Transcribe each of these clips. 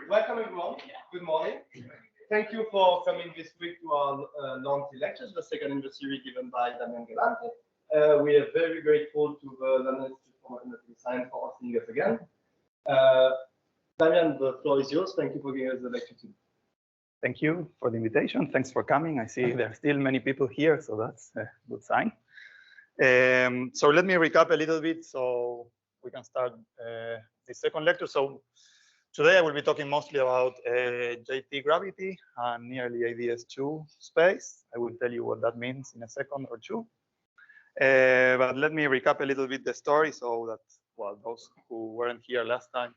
Welcome everyone. Good morning. Thank you for coming this week to our LonTI lectures, the second in the series given by Damian Galante. We are very grateful to the London Institute for Mathematical Science for hosting us again. Damian, the floor is yours. Thank you for giving us the lecture today. Thank you for the invitation. Thanks for coming. I see there are still many people here, so that's a good sign. So let me recap a little bit so we can start the second lecture. So today I will be talking mostly about JT gravity and nearly ADS2 space. I will tell you what that means in a second or two. But let me recap a little bit the story so that, well, those who weren't here last time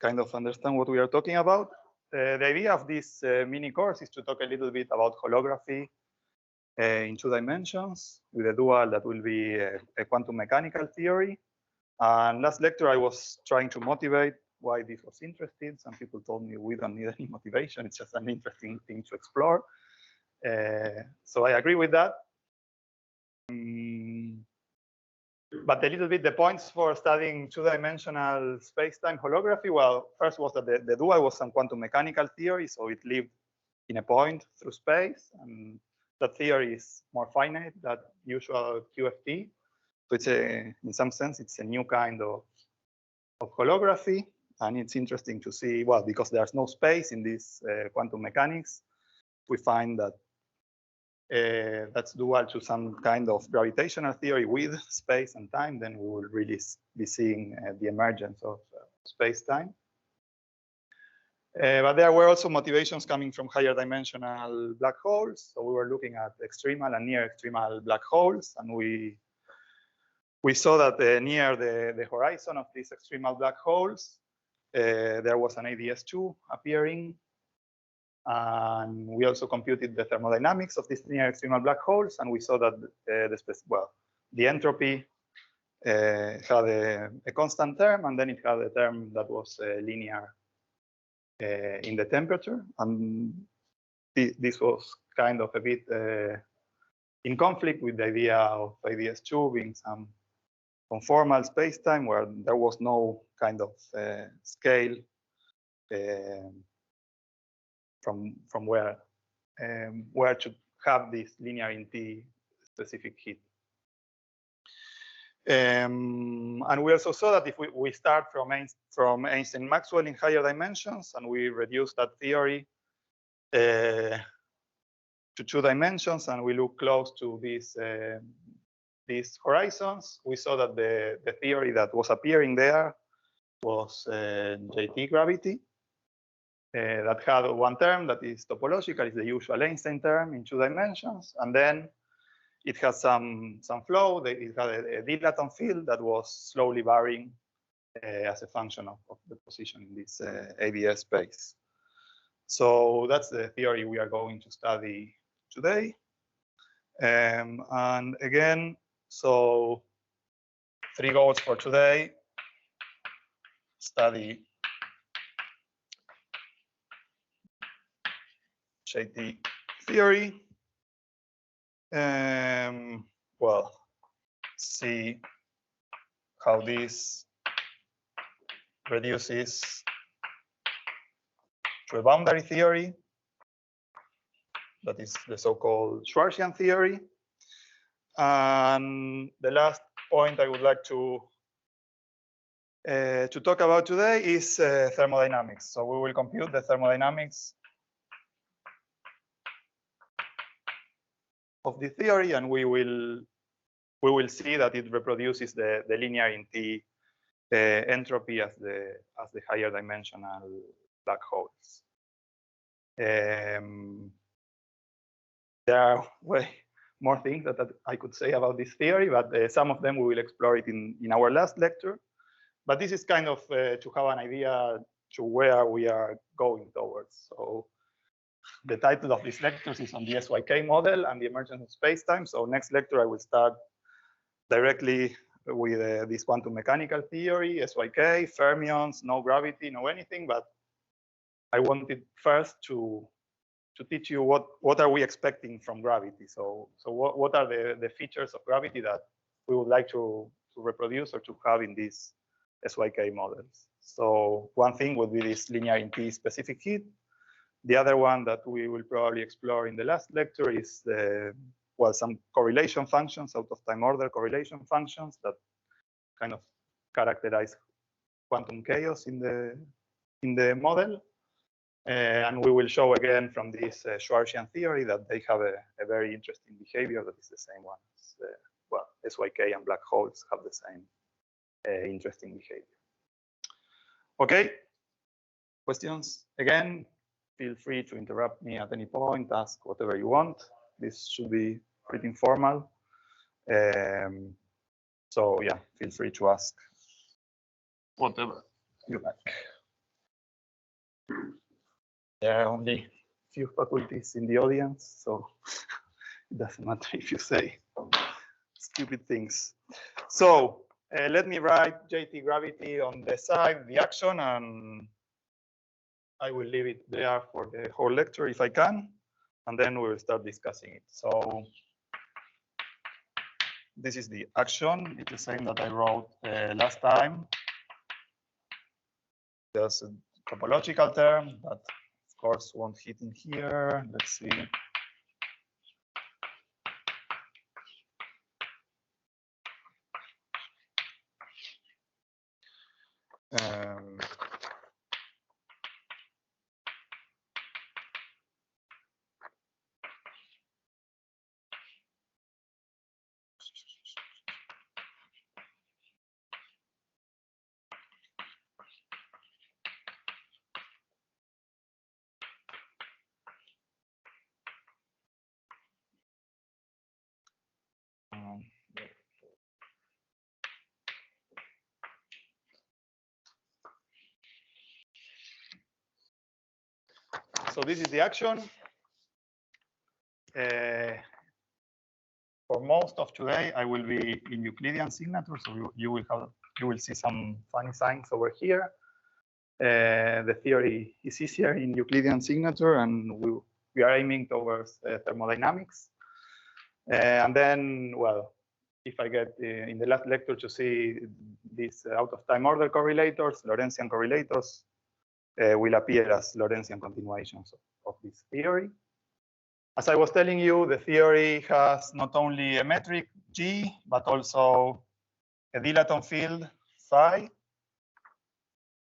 kind of understand what we are talking about. The idea of this mini course is to talk a little bit about holography in 2 dimensions with a dual that will be a quantum mechanical theory. And last lecture, I was trying to motivate why this was interesting. Some people told me we don't need any motivation. It's just an interesting thing to explore. So I agree with that. But a little bit, the points for studying 2-dimensional space-time holography, well, first was that the dual was some quantum mechanical theory, so it lived in a point through space, and that theory is more finite than usual QFT. So it's in some sense, it's a new kind of holography, and it's interesting to see, well, because there's no space in this quantum mechanics, we find that that's dual to some kind of gravitational theory with space and time, then we will really be seeing the emergence of space-time. But there were also motivations coming from higher dimensional black holes. So we were looking at extremal and near extremal black holes, and we saw that near the horizon of these extremal black holes, there was an ADS2 appearing. And we also computed the thermodynamics of these near extremal black holes, and we saw that the entropy had a constant term, and then it had a term that was linear in the temperature. And this was kind of a bit in conflict with the idea of ADS2 being some conformal space-time where there was no kind of scale from where to have this linear in T specific heat. And we also saw that if we start from Einstein-Maxwell in higher dimensions and we reduce that theory to 2 dimensions and we look close to these horizons, we saw that the theory that was appearing there was JT gravity. That had one term that is topological, is the usual Einstein term in 2 dimensions, and then it has some flow. It had a dilaton field that was slowly varying as a function of the position in this ADS space. So that's the theory we are going to study today. And again, so 3 goals for today: study JT theory. Well, see how this reduces to a boundary theory. That is the so-called Schwarzenegger theory. And the last point I would like to talk about today is thermodynamics. So we will compute the thermodynamics of the theory, and we will see that it reproduces the linear in T entropy as the higher dimensional black holes. There are way more things that I could say about this theory, but some of them we will explore it in our last lecture. But this is kind of to have an idea to where we are going towards. So the title of this lecture is on the SYK model and the emergence of space-time. So next lecture, I will start directly with this quantum mechanical theory, SYK, fermions, no gravity, no anything. But I wanted first to teach you what are we expecting from gravity. So what are the features of gravity that we would like to reproduce or to have in these SYK models. So one thing would be this linear in T specific heat. The other one that we will probably explore in the last lecture is well, some correlation functions, out of time order correlation functions that kind of characterize quantum chaos in the model. And we will show again from this Schwarzenegger theory that they have a very interesting behavior that is the same one as, well, SYK and black holes have the same interesting behavior. Okay, questions? Again, feel free to interrupt me at any point, ask whatever you want. This should be pretty informal. So yeah, feel free to ask whatever you like. There are only few faculties in the audience, so it doesn't matter if you say stupid things. So let me write JT gravity on the side, the action, and I will leave it there for the whole lecture if I can, and then we will start discussing it. So this is the action. It's the same that I wrote last time. There's a topological term that, of course, won't fit in here. Let's see. So this is the action. For most of today, I will be in Euclidean signature, so you will see some funny signs over here. The theory is easier in Euclidean signature, and we are aiming towards thermodynamics. And then, well, if I get in the last lecture to see these out of time order correlators, Lorentzian correlators will appear as Lorentzian continuations of this theory. As I was telling you, the theory has not only a metric G, but also a dilaton field phi.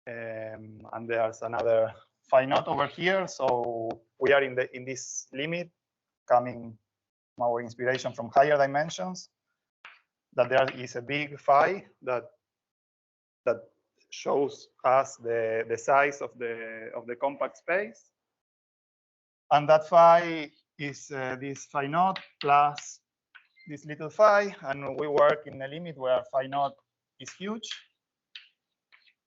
And there's another phi naught over here. So we are in this limit coming from our inspiration from higher dimensions, that there is a big phi that shows us the size of the compact space. And that phi is this phi naught plus this little phi, and we work in a limit where phi naught is huge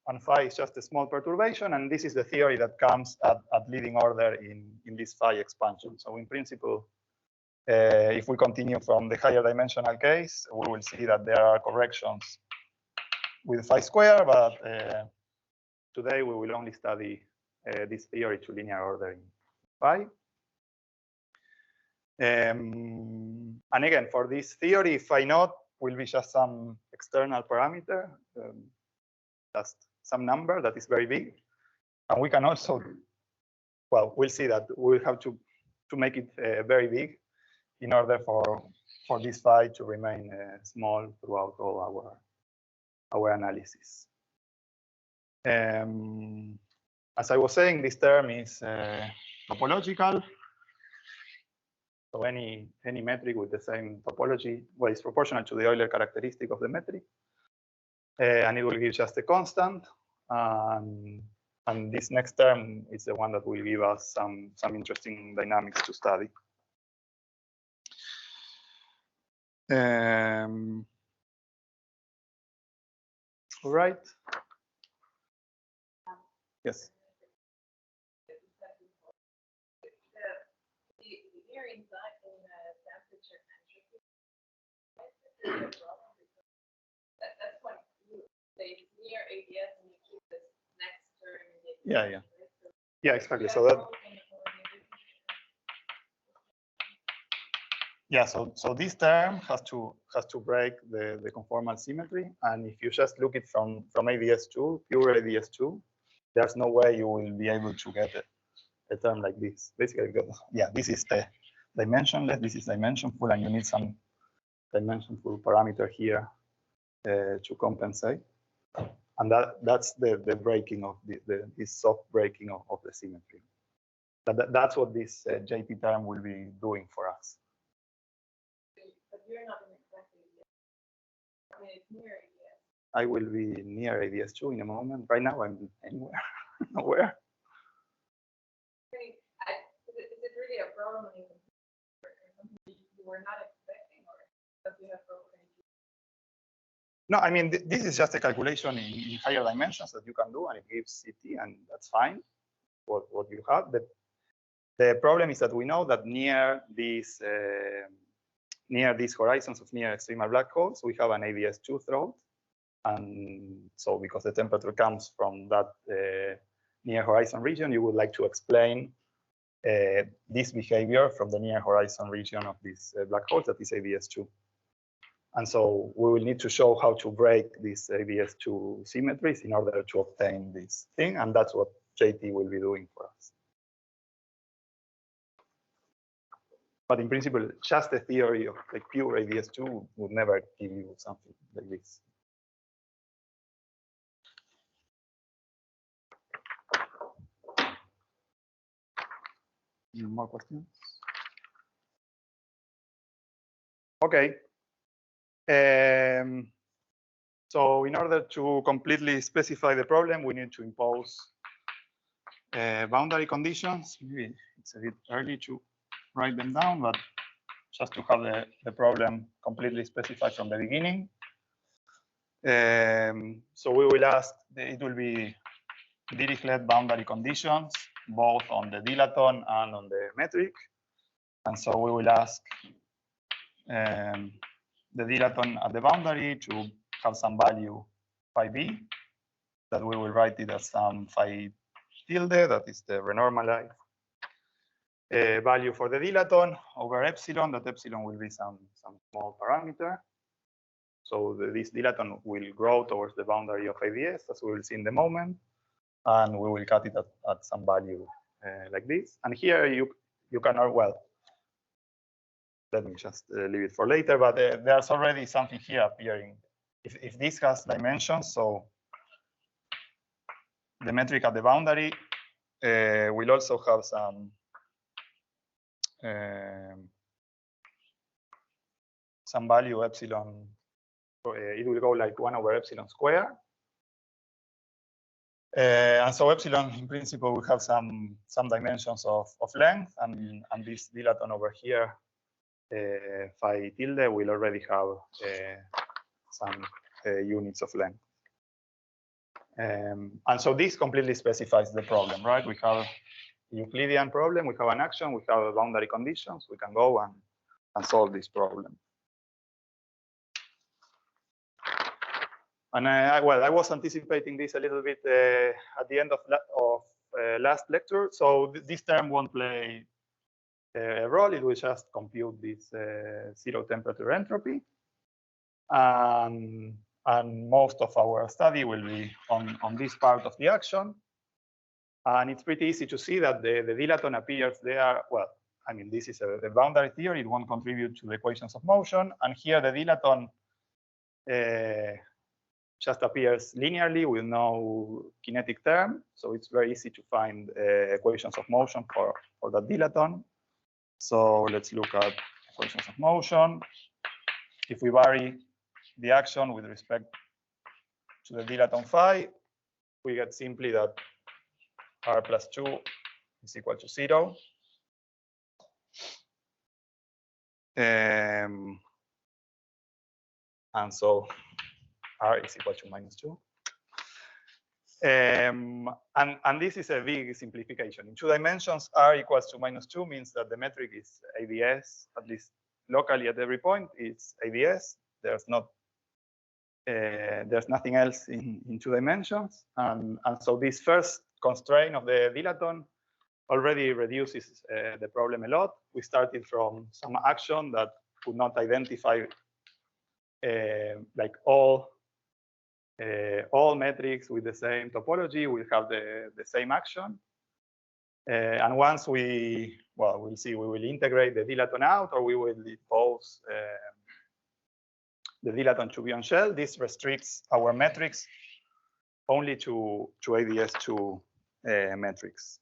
and phi is just a small perturbation, and this is the theory that comes at leading order in this phi expansion. So in principle, if we continue from the higher dimensional case, we will see that there are corrections with phi square, but today we will only study this theory to linear order in phi. And again, for this theory, phi naught will be just some external parameter, just some number that is very big. And we can also, well, we'll see that we'll have to make it very big in order for this phi to remain small throughout all our analysis. As I was saying, this term is topological. So any metric with the same topology, well, it's proportional to the Euler characteristic of the metric, and it will give just a constant. And this next term is the one that will give us some interesting dynamics to study. All right. Yes. That's when you say near ADS and you keep this next term. Yeah, exactly. So that. Yeah, so this term has to break the conformal symmetry, and if you just look it from ADS2, pure ADS2, there's no way you will be able to get a term like this. Basically, because, yeah, this is the dimensionless, this is dimensionful, and you need some dimensionful parameter here to compensate, and that's the breaking of this soft breaking of the symmetry. That's what this JP term will be doing for us. But you're not in exactly yet. I mean, it's near ADS. I will be near ADS2 in a moment. Right now, I'm anywhere, nowhere. I mean, is it really a problem when you compare something you were not expecting, or because you have probability? No, I mean, this is just a calculation in higher dimensions that you can do, and it gives CT, and that's fine. What you have. The problem is that we know that near these horizons of near extremal black holes, we have an ADS2 throat. And so because the temperature comes from that near horizon region, you would like to explain this behavior from the near horizon region of these black holes, that is ADS2. And so we will need to show how to break these ADS2 symmetries in order to obtain this thing. And that's what JT will be doing for us. But in principle, just a theory of like pure ADS2 would never give you something like this. Any more questions? Okay. So in order to completely specify the problem, we need to impose boundary conditions. Maybe it's a bit early to write them down, but just to have the problem completely specified from the beginning. So we will ask, it will be Dirichlet boundary conditions, both on the dilaton and on the metric. And so we will ask the dilaton at the boundary to have some value phi b, that we will write it as some phi tilde, that is the renormalized value for the dilaton over epsilon, that epsilon will be some small parameter. So this dilaton will grow towards the boundary of ADS, as we will see in the moment, and we will cut it at some value like this. And here you can, well, let me just leave it for later, but there's already something here appearing. If this has dimensions, so the metric at the boundary will also have some value epsilon. It will go like 1 over epsilon square. And so epsilon, in principle, will have some dimensions of length, and this dilaton over here, phi tilde, will already have some units of length. And so this completely specifies the problem, right? We have a Euclidean problem, we have an action, we have boundary conditions, we can go and solve this problem. And I was anticipating this a little bit at the end of last lecture. So this term won't play a role. It will just compute this zero temperature entropy. And most of our study will be on this part of the action. And it's pretty easy to see that the dilaton appears there. Well, I mean, this is a boundary theory. It won't contribute to the equations of motion. And here the dilaton just appears linearly with no kinetic term. So it's very easy to find equations of motion for that dilaton. So let's look at equations of motion. If we vary the action with respect to the dilaton phi, we get simply that r plus 2 is equal to 0. And so r is equal to -2. And this is a big simplification. In 2 dimensions, r equals to -2 means that the metric is ADS, at least locally at every point, it's ADS. There's nothing else in 2 dimensions. And so this first constraint of the dilaton already reduces the problem a lot. We started from some action that could not identify like all metrics with the same topology will have the same action. And once we'll see, we will integrate the dilaton out, or we will impose the dilaton Chauvion shell. This restricts our metrics only to ADS2 metrics.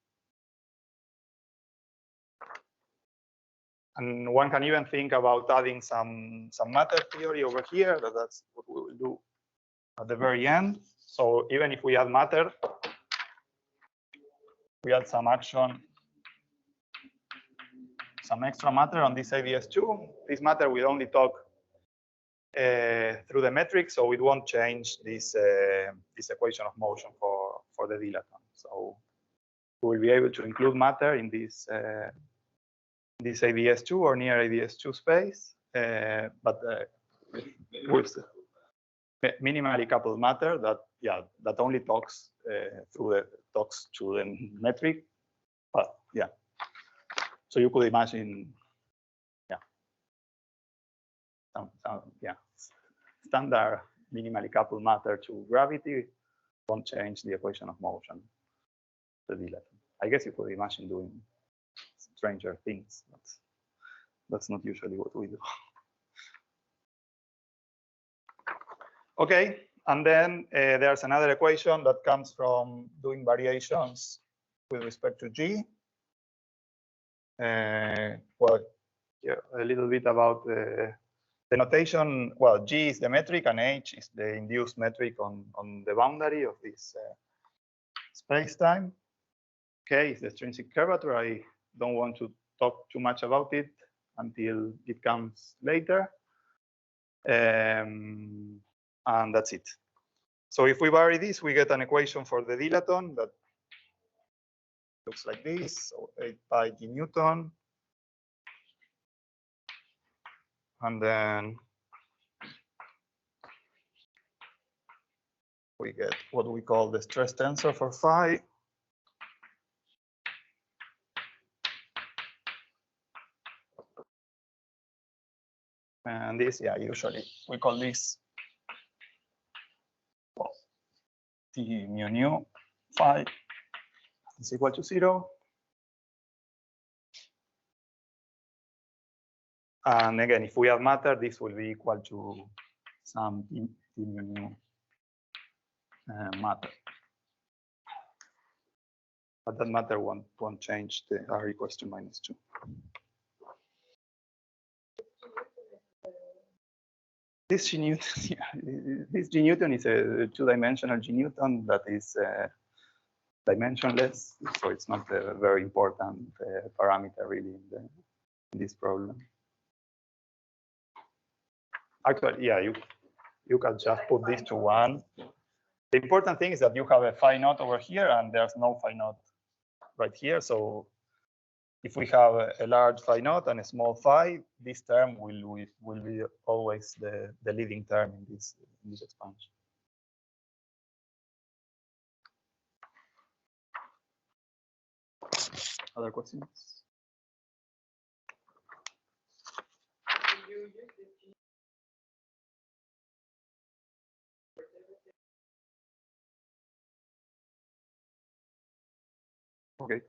And one can even think about adding some matter theory over here. That's what we will do at the very end. So even if we add matter, we add some action, some extra matter on this ADS2. This matter will only talk through the metric, so it won't change this equation of motion for the dilaton. So we will be able to include matter in this ADS2 or near ADS2 space, but with minimally coupled matter that only talks to the metric. But yeah, so you could imagine, standard minimally coupled matter to gravity won't change the equation of motion, the dilaton. I guess you could imagine doing stranger things, but that's not usually what we do. Okay, and then there's another equation that comes from doing variations with respect to G. Well, yeah, a little bit about the notation. Well, G is the metric and H is the induced metric on the boundary of this spacetime. K is the extrinsic curvature. I don't want to talk too much about it until it comes later. And that's it. So if we vary this, we get an equation for the dilaton that looks like this. So 8 pi g Newton. And then we get what we call the stress tensor for phi. And this, usually we call this T mu nu phi is equal to 0. And again, if we have matter, this will be equal to some T mu nu matter. But that matter won't change the R equals to -2. This G Newton, this G Newton is a two-dimensional G Newton that is dimensionless, so it's not a very important parameter really in this problem. Actually, you can just put this to 1. The important thing is that you have a phi naught over here and there's no phi naught right here. So if we have a large phi naught and a small phi, this term will be always the leading term in this expansion. Other questions? Okay.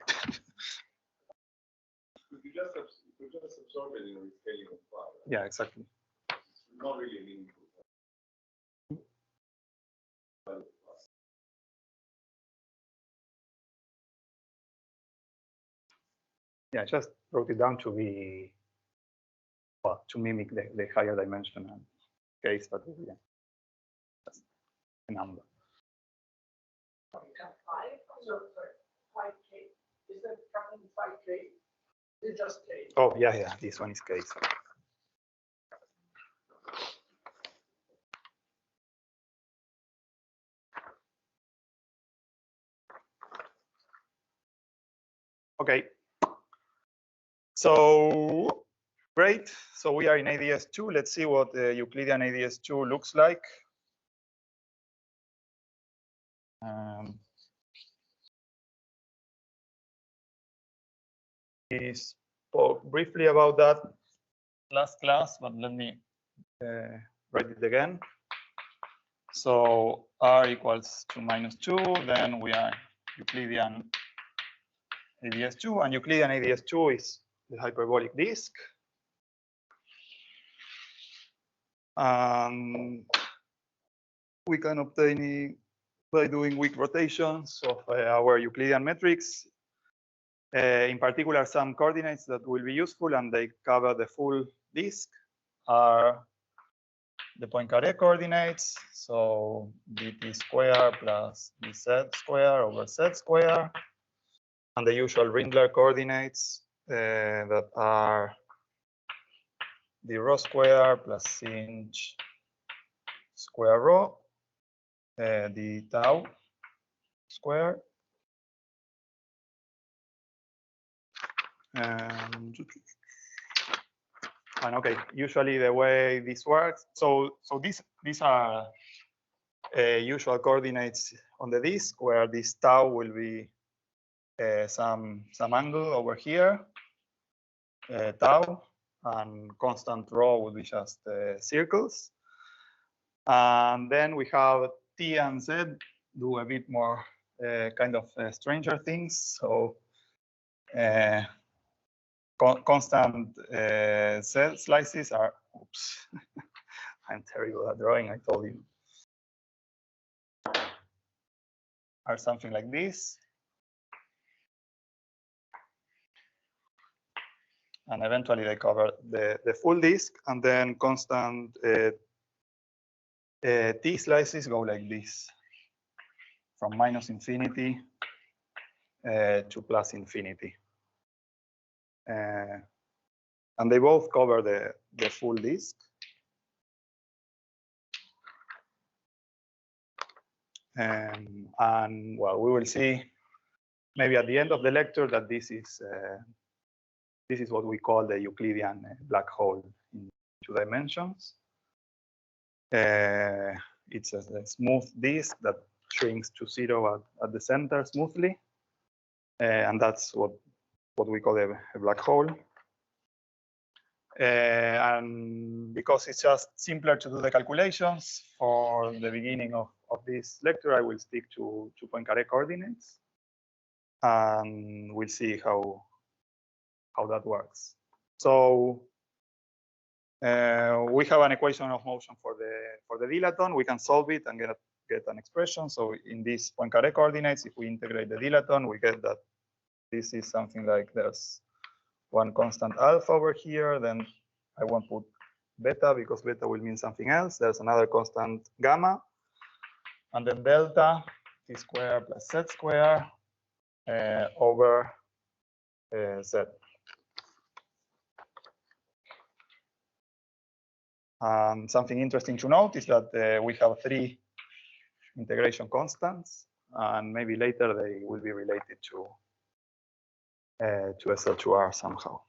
You just absorb it in the scaling of phi. Yeah, exactly. It's not really meaningful. Yeah, I just wrote it down to be, well, to mimic the higher dimensional case, but yeah, that's a number. Is that coming 5K? It's just K. Oh, yeah, this one is K. So. Okay. So great. So we are in ADS2. Let's see what the Euclidean ADS2 looks like. spoke briefly about that last class, but let me write it again. So R equals to -2, then we are Euclidean ADS2, and Euclidean ADS2 is the hyperbolic disk. We can obtain it by doing weak rotations of our Euclidean metrics. In particular, some coordinates that will be useful, and they cover the full disk, are the Poincaré coordinates, so dt square plus dz square over z square, and the usual Rindler coordinates that are the rho square plus sinh square rho, the tau square, and okay, usually the way this works, so these are usual coordinates on the disk, where this tau will be some angle over here, tau, and constant rho will be just circles. And then we have t and z do a bit more kind of stranger things. So constant z slices are, oops, I'm terrible at drawing, I told you, are something like this. And eventually they cover the full disk, and then constant t slices go like this, from -infinity to +infinity. And they both cover the full disk. And well, we will see maybe at the end of the lecture that this is what we call the Euclidean black hole in 2 dimensions. It's a smooth disk that shrinks to 0 at the center smoothly, and that's what we call a black hole. And because it's just simpler to do the calculations for the beginning of this lecture, I will stick to Poincaré coordinates, and we'll see how that works. So we have an equation of motion for the dilaton. We can solve it and get an expression. So in these Poincaré coordinates, if we integrate the dilaton, we get that this is something like there's one constant alpha over here. Then I won't put beta because beta will mean something else. There's another constant gamma, and then delta t square plus z square over z. Something interesting to note is that we have 3 integration constants, and maybe later they will be related to SL2R somehow.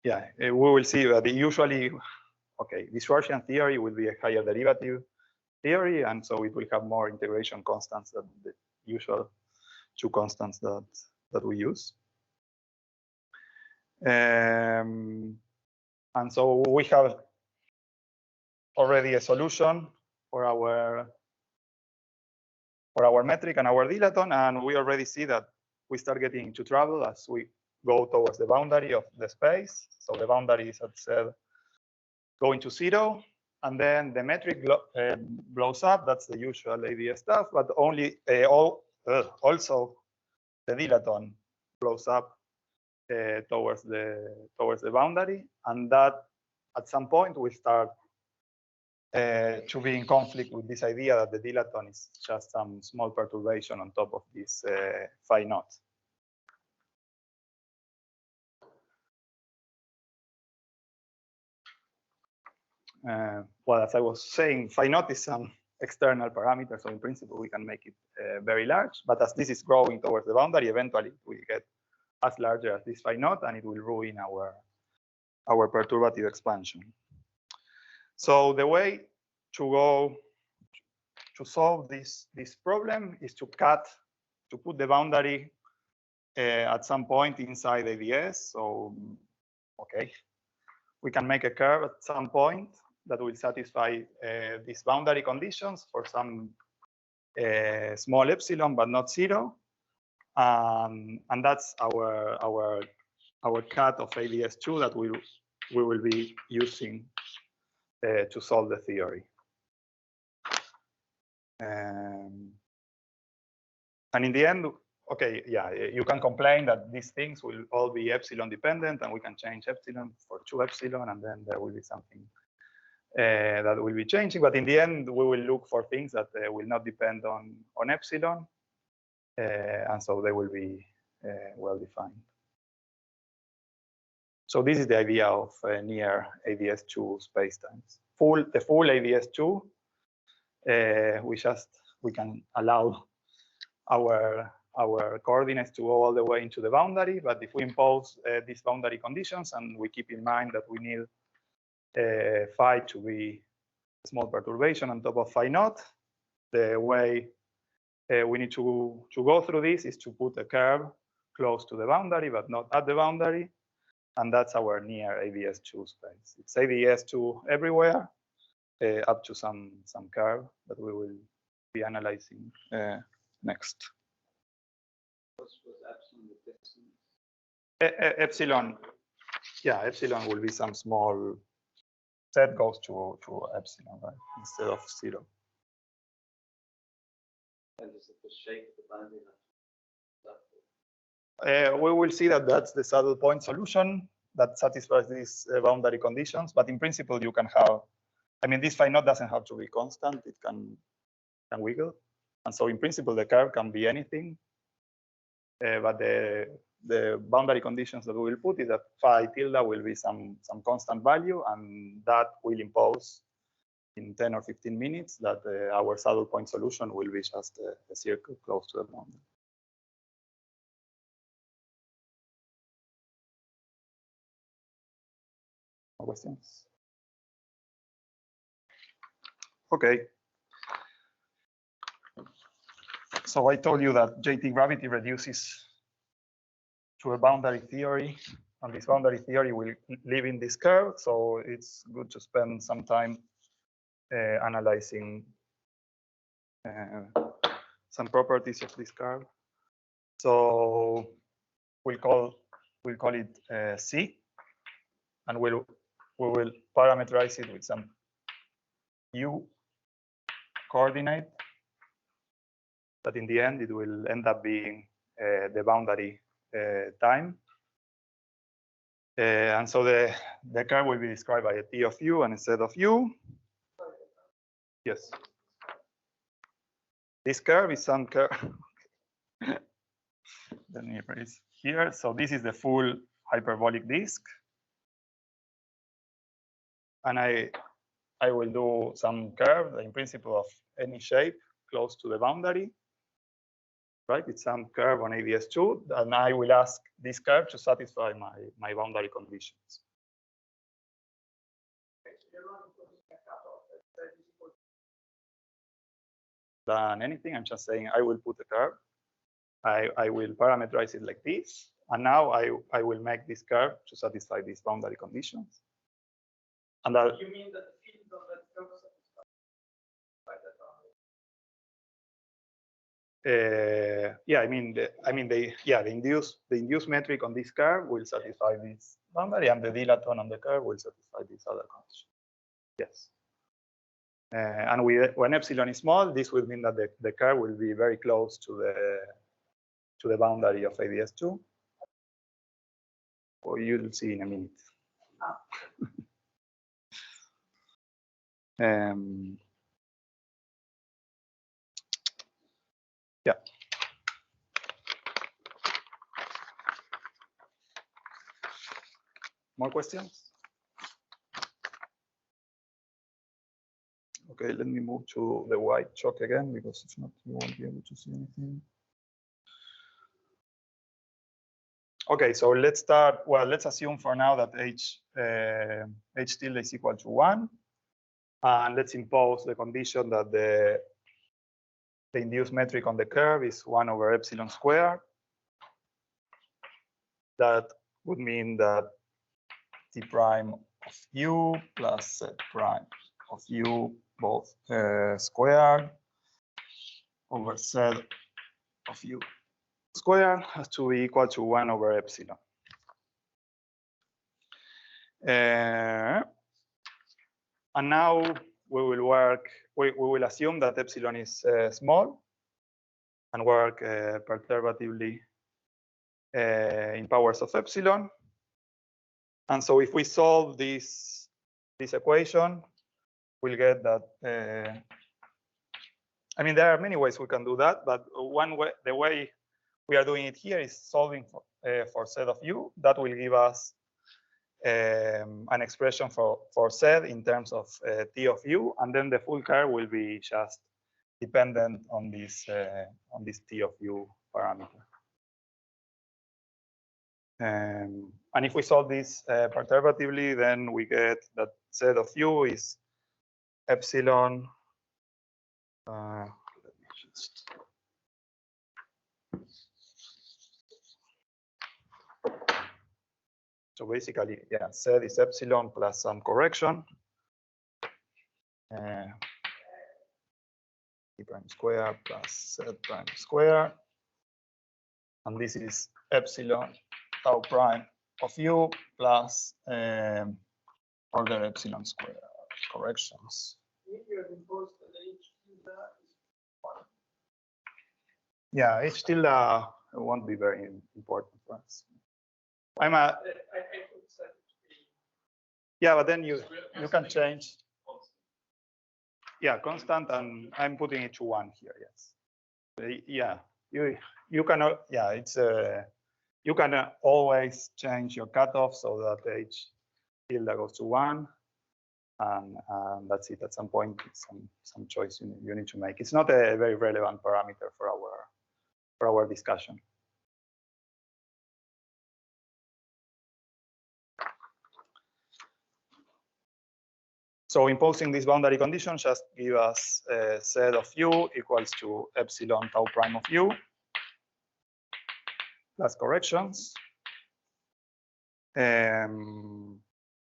Yeah, we will see that usually, okay, the Schwarzenegger theory will be a higher derivative theory, and so it will have more integration constants than the usual 2 constants that we use. And so we have already a solution for our metric and our dilaton, and we already see that we start getting into trouble as we go towards the boundary of the space. So the boundary is at Z going to 0, and then the metric blows up. That's the usual ADS stuff, but only also the dilaton blows up towards the boundary, and that at some point we start to be in conflict with this idea that the dilaton is just some small perturbation on top of this phi naught. Well, as I was saying, phi naught is some external parameter, so in principle we can make it very large. But as this is growing towards the boundary, eventually it will get as larger as this phi naught, and it will ruin our perturbative expansion. So the way to solve this problem is to put the boundary at some point inside ADS. So, okay, we can make a curve at some point that will satisfy these boundary conditions for some small epsilon, but not 0. And that's our cut of ADS2 that we will be using to solve the theory. And in the end, okay, yeah, you can complain that these things will all be epsilon dependent, and we can change epsilon for 2 epsilon, and then there will be something that will be changing. But in the end, we will look for things that will not depend on epsilon, and so they will be well defined. So this is the idea of near ADS2 spacetimes. The full ADS2, we can allow our coordinates to go all the way into the boundary, but if we impose these boundary conditions and we keep in mind that we need phi to be a small perturbation on top of phi naught, the way we need to go through this is to put a curve close to the boundary, but not at the boundary. And that's our near ADS2 space. It's ADS2 everywhere, up to some curve that we will be analyzing next. Epsilon, yeah, epsilon will be some small set goes to epsilon, right, instead of 0. And is it the shape of the boundary? We will see that that's the saddle point solution that satisfies these boundary conditions. But in principle, you can have, I mean, this phi naught doesn't have to be constant. It can wiggle. And so in principle, the curve can be anything. But the boundary conditions that we will put is that phi tilde will be some constant value, and that will impose in 10 or 15 minutes that our saddle point solution will be just a circle close to the boundary. More questions? Okay. So I told you that JT gravity reduces to a boundary theory, and this boundary theory will live in this curve. So it's good to spend some time analyzing some properties of this curve. So we'll call it C, and we will parameterize it with some U coordinate that in the end it will end up being the boundary time. And so the curve will be described by a T of U and instead of U. Yes. This curve is some curve. Let me erase here. So this is the full hyperbolic disk. And I will do some curve in principle of any shape close to the boundary. Right, it's some curve on ADS2, and I will ask this curve to satisfy my boundary conditions. Than anything, I'm just saying I will put a curve. I will parameterize it like this, and now I will make this curve to satisfy these boundary conditions. And You mean that the field of that curve satisfies by that boundary? Yeah, the induced metric on this curve will satisfy this boundary, and the dilaton on the curve will satisfy this other condition. Yes. And when epsilon is small, this will mean that the curve will be very close to the boundary of ADS2. Or you'll see in a minute. Yeah. More questions? Okay, let me move to the white chalk again, because if not, you won't be able to see anything. Okay, so let's start. Well, let's assume for now that h tilde is equal to 1. And let's impose the condition that the induced metric on the curve is 1 over epsilon squared. that would mean that T prime of U plus Z prime of U both squared over Z of U squared has to be equal to 1 over epsilon. And now we will assume that epsilon is small and work perturbatively in powers of epsilon. And so if we solve this equation, we'll get that. I mean, there are many ways we can do that, but the way we are doing it here is solving for Z of U. That will give us an expression for Z in terms of T of U, and then the full curve will be just dependent on this T of U parameter. And if we solve this perturbatively, then we get that Z of U is epsilon. Let me just. So basically, yeah, Z is epsilon plus some correction. T prime square plus Z prime square. And this is epsilon tau prime of U plus order epsilon square corrections. Yeah, H tilde won't be very important for us. Yeah, but then you can change. Yeah, constant, and I'm putting it to 1 here. Yes. Yeah, you can. Yeah, it's you can always change your cutoff so that H tilde goes to 1, and that's it. At some point, it's some choice you need to make. It's not a very relevant parameter for our discussion. So imposing this boundary condition just give us Z of U equals to epsilon tau prime of U plus corrections. And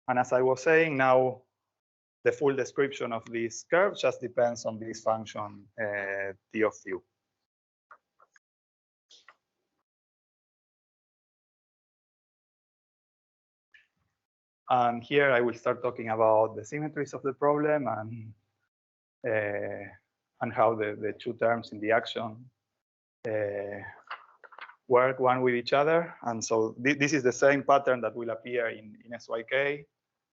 as I was saying, now the full description of this curve just depends on this function T of U. And here I will start talking about the symmetries of the problem and how the two terms in the action work one with each other. And so this is the same pattern that will appear in SYK.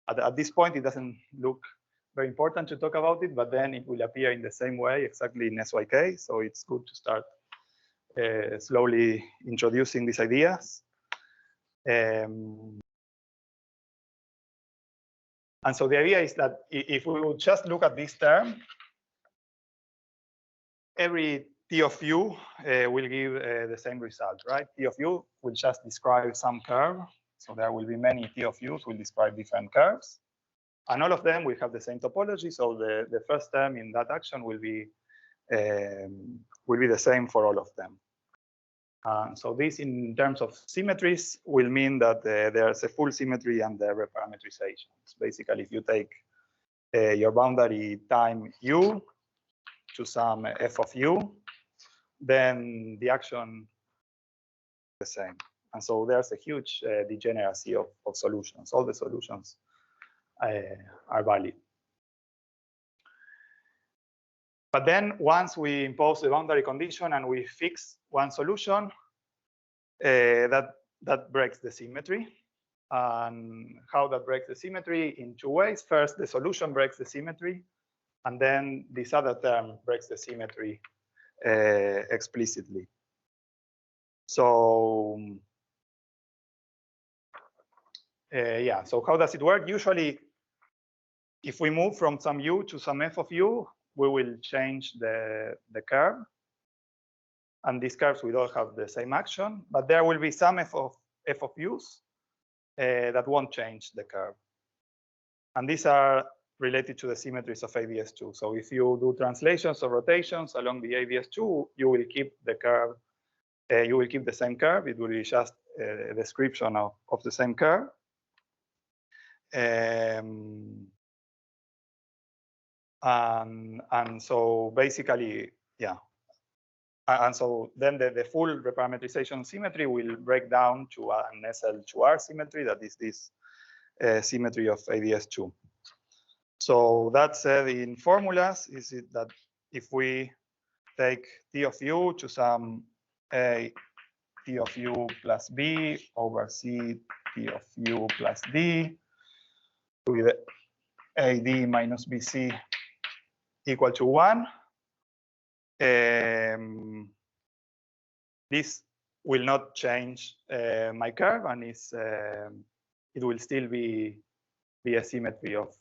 At this point, it doesn't look very important to talk about it, but then it will appear in the same way exactly in SYK. So it's good to start slowly introducing these ideas. And so the idea is that if we would just look at this term, every T of U will give the same result, right? T of U will just describe some curve. So there will be many T of U's will describe different curves. And all of them will have the same topology. So the first term in that action will be the same for all of them. So this, in terms of symmetries, will mean that there's a full symmetry and the reparametrization. Basically, if you take your boundary time U to some f of U, then the action is the same. And so there's a huge degeneracy of solutions. All the solutions are valid. But then once we impose the boundary condition and we fix one solution, that breaks the symmetry. And how that breaks the symmetry? In two ways. First, the solution breaks the symmetry, and then this other term breaks the symmetry explicitly. So yeah, so how does it work? Usually, if we move from some U to some f of U, we will change the curve. And these curves will all have the same action, but there will be some f of U's that won't change the curve. And these are related to the symmetries of ABS2. So if you do translations or rotations along the ABS2, you will keep the curve, you will keep the same curve. It will be just a description of the same curve. And so basically, yeah. And so then the full reparametrization symmetry will break down to an SL2R symmetry, that is this symmetry of ADS2. So that said in formulas, is it that if we take T of U to some A T of U plus B over C T of U plus D with AD minus BC equal to 1, this will not change my curve, and it will still be a symmetry of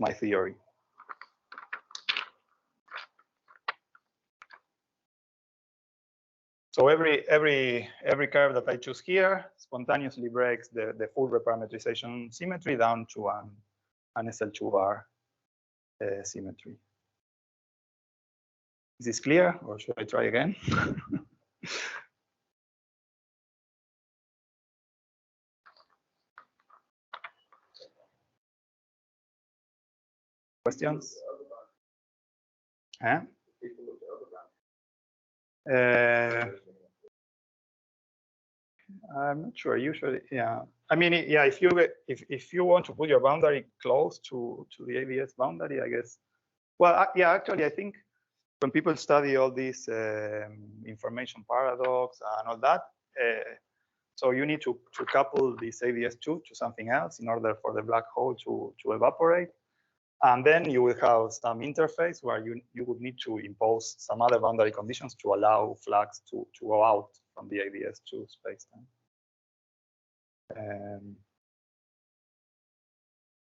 my theory. So every curve that I choose here spontaneously breaks the full reparametrization symmetry down to an SL2R symmetry. Is this clear, or should I try again? Questions? Huh? I'm not sure. Usually, yeah. I mean, yeah. If you want to put your boundary close to the ABS boundary, I guess. Well, yeah. Actually, I think when people study all these information paradox and all that, so you need to couple this ABS2 to something else in order for the black hole to evaporate. And then you will have some interface where you would need to impose some other boundary conditions to allow flux to go out from the ABS2 spacetime.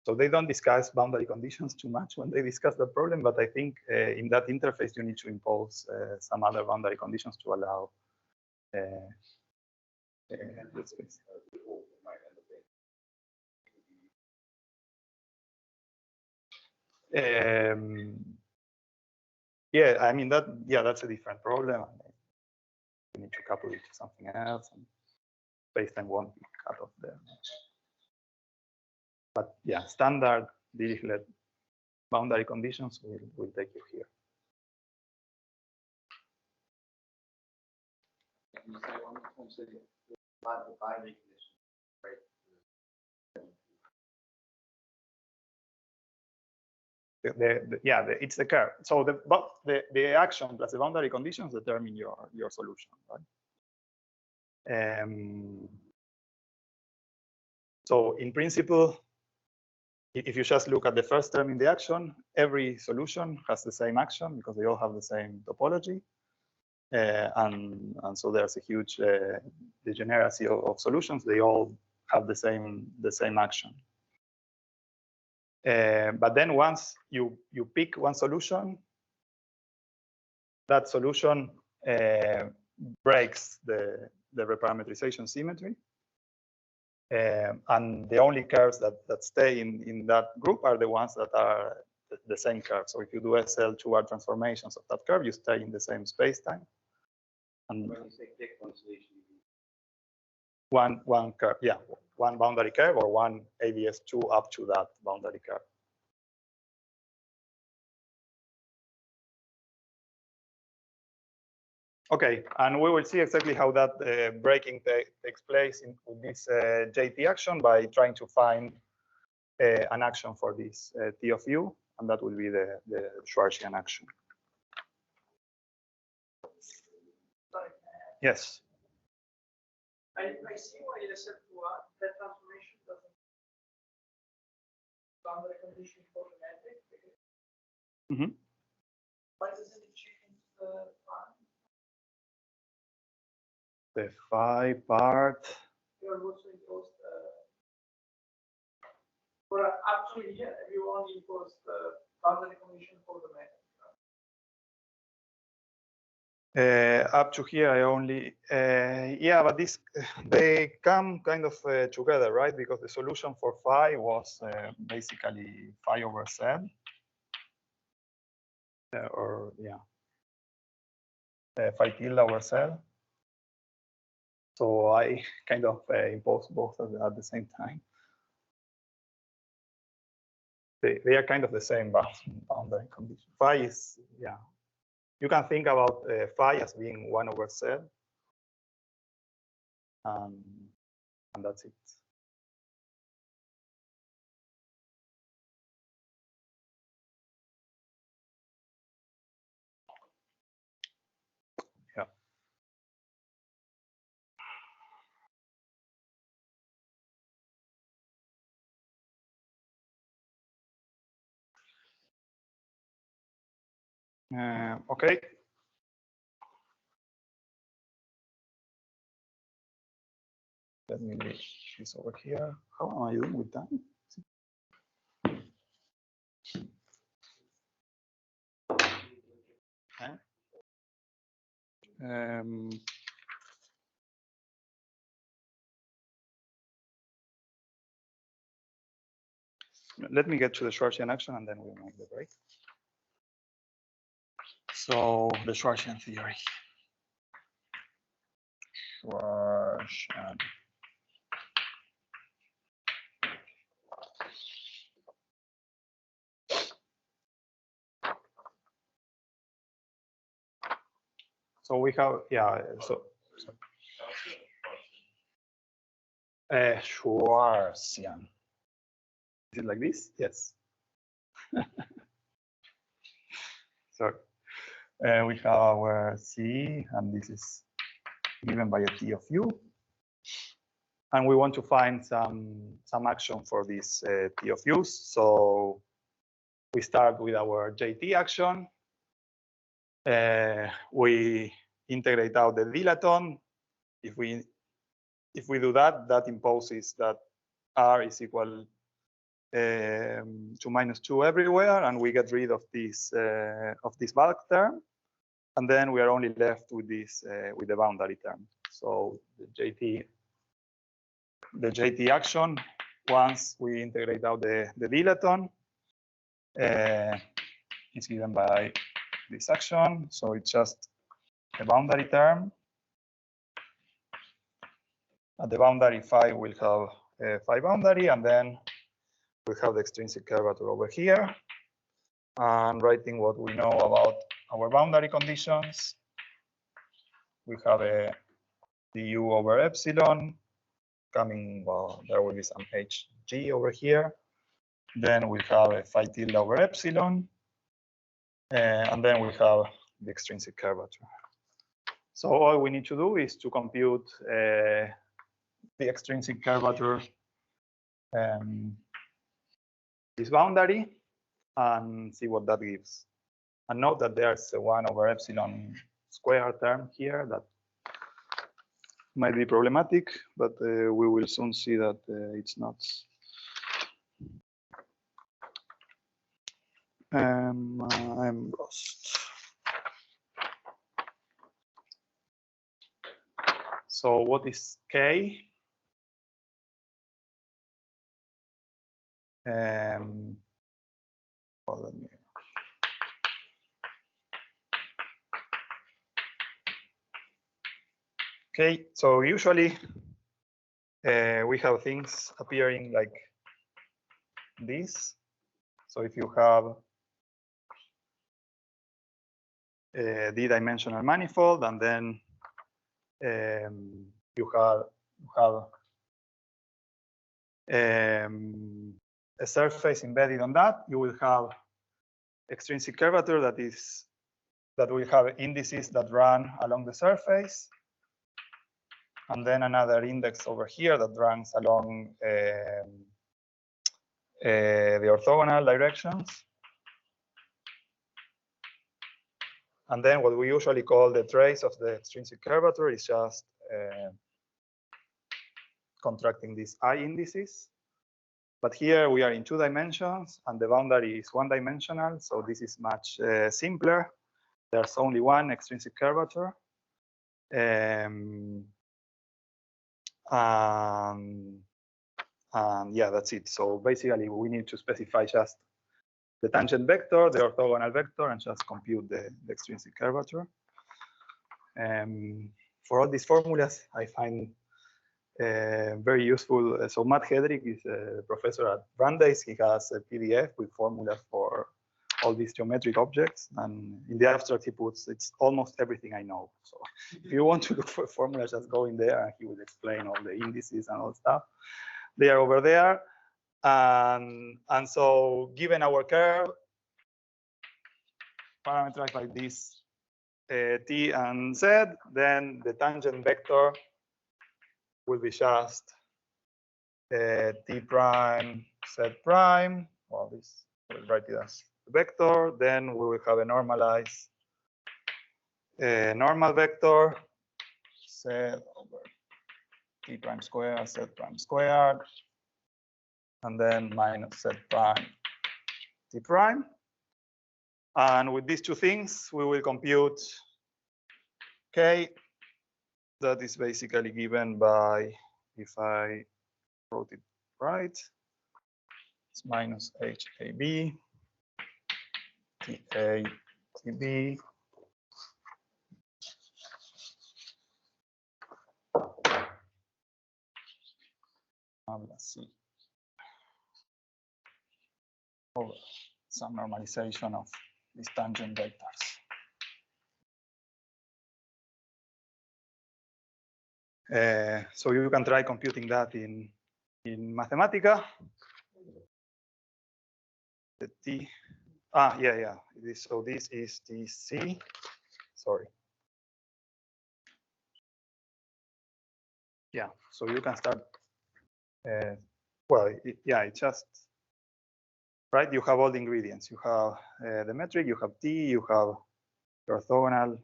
So they don't discuss boundary conditions too much when they discuss the problem, but I think in that interface you need to impose some other boundary conditions to allow the space. Yeah, I mean that's a different problem. You need to couple it to something else, and spacetime won't be cut off there. But yeah, standard Dirichlet boundary conditions will take you here. Can you say one more time, so the boundary condition, right? It's the curve. So the action plus the boundary conditions determine your solution, right? So in principle, if you just look at the first term in the action, every solution has the same action because they all have the same topology, and so there's a huge degeneracy of solutions. They all have the same action. But then once you pick one solution, that solution breaks the reparametrization symmetry. And the only curves that stay in that group are the ones that are the same curve. So if you do SL2R transformations of that curve, you stay in the same spacetime. And When you say pick one solution, one curve, yeah, one boundary curve or one ABS2 up to that boundary curve. Okay, and we will see exactly how that breaking takes place in this JT action by trying to find an action for this T of U, and that will be the Schwarzenegger action. Yes. I see why you said that transformation doesn't boundary condition for the metric. Mm-hmm. Why doesn't it change the time? The phi part. You're also imposed for actually here you only impose the boundary condition for the metric. Up to here, I only, yeah, but they come kind of together, right? Because the solution for phi was basically phi over z, or yeah, phi tilde over z. So I kind of impose both at the same time. They are kind of the same boundary condition. Phi is, yeah. You can think about phi as being 1 over z. And that's it. Yeah. Okay. Let me leave this over here. How am I doing with time? Okay. Let me get to the Schwarzenegger action and then we'll make the break. So the Schwarzenegger theory. Schwarzenegger. So we have, yeah, so Schwarzenegger. Is it like this? Yes. So we have our C, and this is given by a T of U. And we want to find some action for this T of U's. So we start with our JT action. We integrate out the dilaton. If we do that, that imposes that R is equal to -2 everywhere, and we get rid of this bulk term, and then we are only left with this with the boundary term. So the JT action, once we integrate out the dilaton, is given by this action. So it's just a boundary term. At the boundary phi will have a phi boundary, and then we have the extrinsic curvature over here. And writing what we know about our boundary conditions, we have a du over epsilon coming, well, there will be some hg over here. Then we have a phi tilde over epsilon. And then we have the extrinsic curvature. So all we need to do is to compute the extrinsic curvature, this boundary, and see what that gives. And note that there's a 1 over epsilon square term here that might be problematic, but we will soon see that it's not. I'm lost. So what is K? Well, let me. Okay, so usually we have things appearing like this. So if you have a d-dimensional manifold, and then you have a surface embedded on that, you will have extrinsic curvature that will have indices that run along the surface, and then another index over here that runs along the orthogonal directions. And then what we usually call the trace of the extrinsic curvature is just contracting these I indices. But here we are in 2 dimensions, and the boundary is 1-dimensional, so this is much simpler. There's only one extrinsic curvature. And yeah, that's it. So basically, we need to specify just the tangent vector, the orthogonal vector, and just compute the extrinsic curvature. for all these formulas, I find very useful. So Matt Hedrick is a professor at Brandeis. He has a PDF with formulas for all these geometric objects, and in the abstract he puts it's almost everything I know. So if you want to look for formulas, just go in there and he will explain all the indices and all stuff. They are over there. And so given our curve, parameterized like this, t and z, then the tangent vector will be just t prime, z prime. Well, this we'll write it as vector. Then we will have a normalized normal vector z over t prime squared, z prime squared, and then minus z prime t prime. And with these two things, we will compute k. That is basically given by, if I wrote it right, it's minus HAB, TA, TB, let's see, over some normalization of these tangent vectors. So you can try computing that in Mathematica. The T, yeah. So this is TC. Sorry. Yeah. So you can start. Well, it's just right. You have all the ingredients. You have the metric. You have T. You have your orthogonal.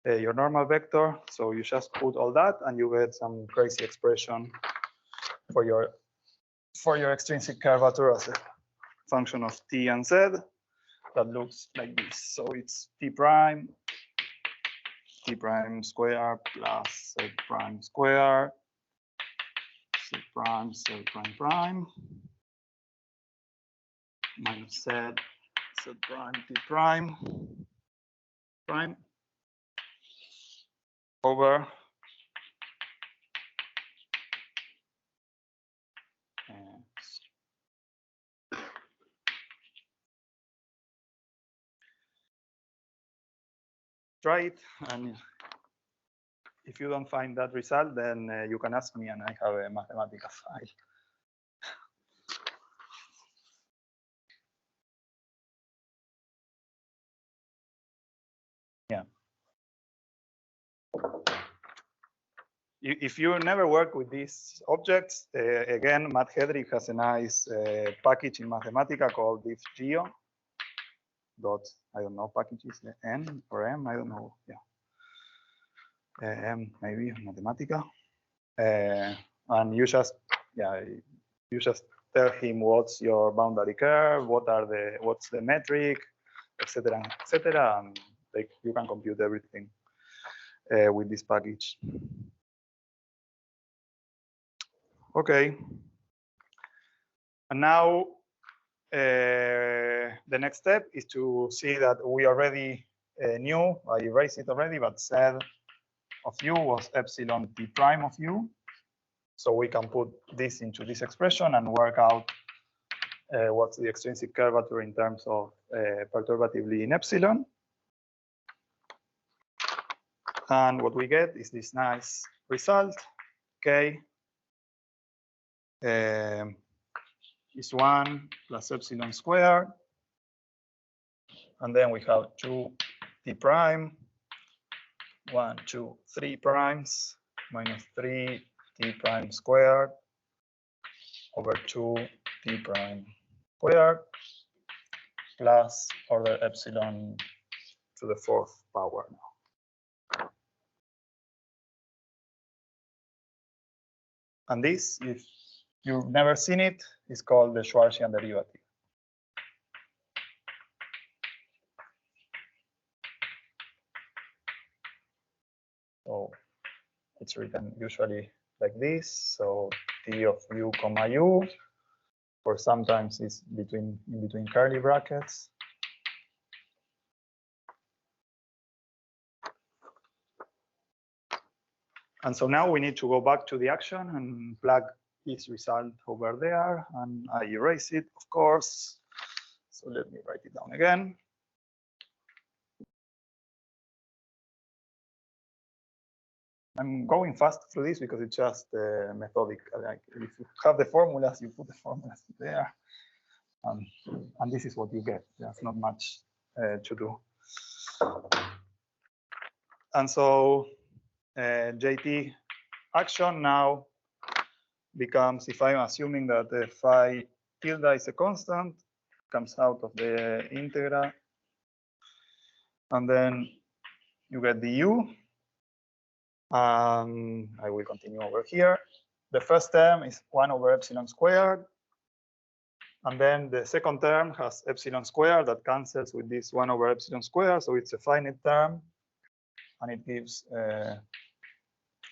Your normal vector. So you just put all that, and you get some crazy expression for your extrinsic curvature as a function of t and z that looks like this. So it's t prime square plus z prime square, z prime prime minus z prime t prime over try it, and if you don't find that result, then you can ask me, and I have a Mathematica file. Yeah. If you never work with these objects, again, Matt Hedrick has a nice package in Mathematica called diffgeo. I don't know, packages N or M, I don't know. Yeah. M maybe Mathematica. And you just tell him what's your boundary curve, what's the metric, etc., and you can compute everything with this package. Okay. And now the next step is to see that we already knew, I erased it already, but z of u was epsilon t prime of u. So we can put this into this expression and work out what's the extrinsic curvature in terms of perturbatively in epsilon. And what we get is this nice result, k is 1 plus epsilon squared. And then we have 2 t prime, 1, 2, 3 primes, minus 3 t prime squared over 2 t prime squared plus order epsilon to the 4th power now. And this, if you've never seen it, is called the Schwarzenegger derivative. So it's written usually like this. So t of u comma u, or sometimes it's in between curly brackets. And so now we need to go back to the action and plug this result over there, and I erase it, of course. So let me write it down again. I'm going fast through this because it's just methodical. Like if you have the formulas, you put the formulas there, and this is what you get. There's not much to do. And so JT action now becomes, if I'm assuming that the phi tilde is a constant, comes out of the integral, and then you get the u. I will continue over here. The first term is 1 over epsilon squared. And then the second term has epsilon squared that cancels with this 1 over epsilon squared. So it's a finite term. And it gives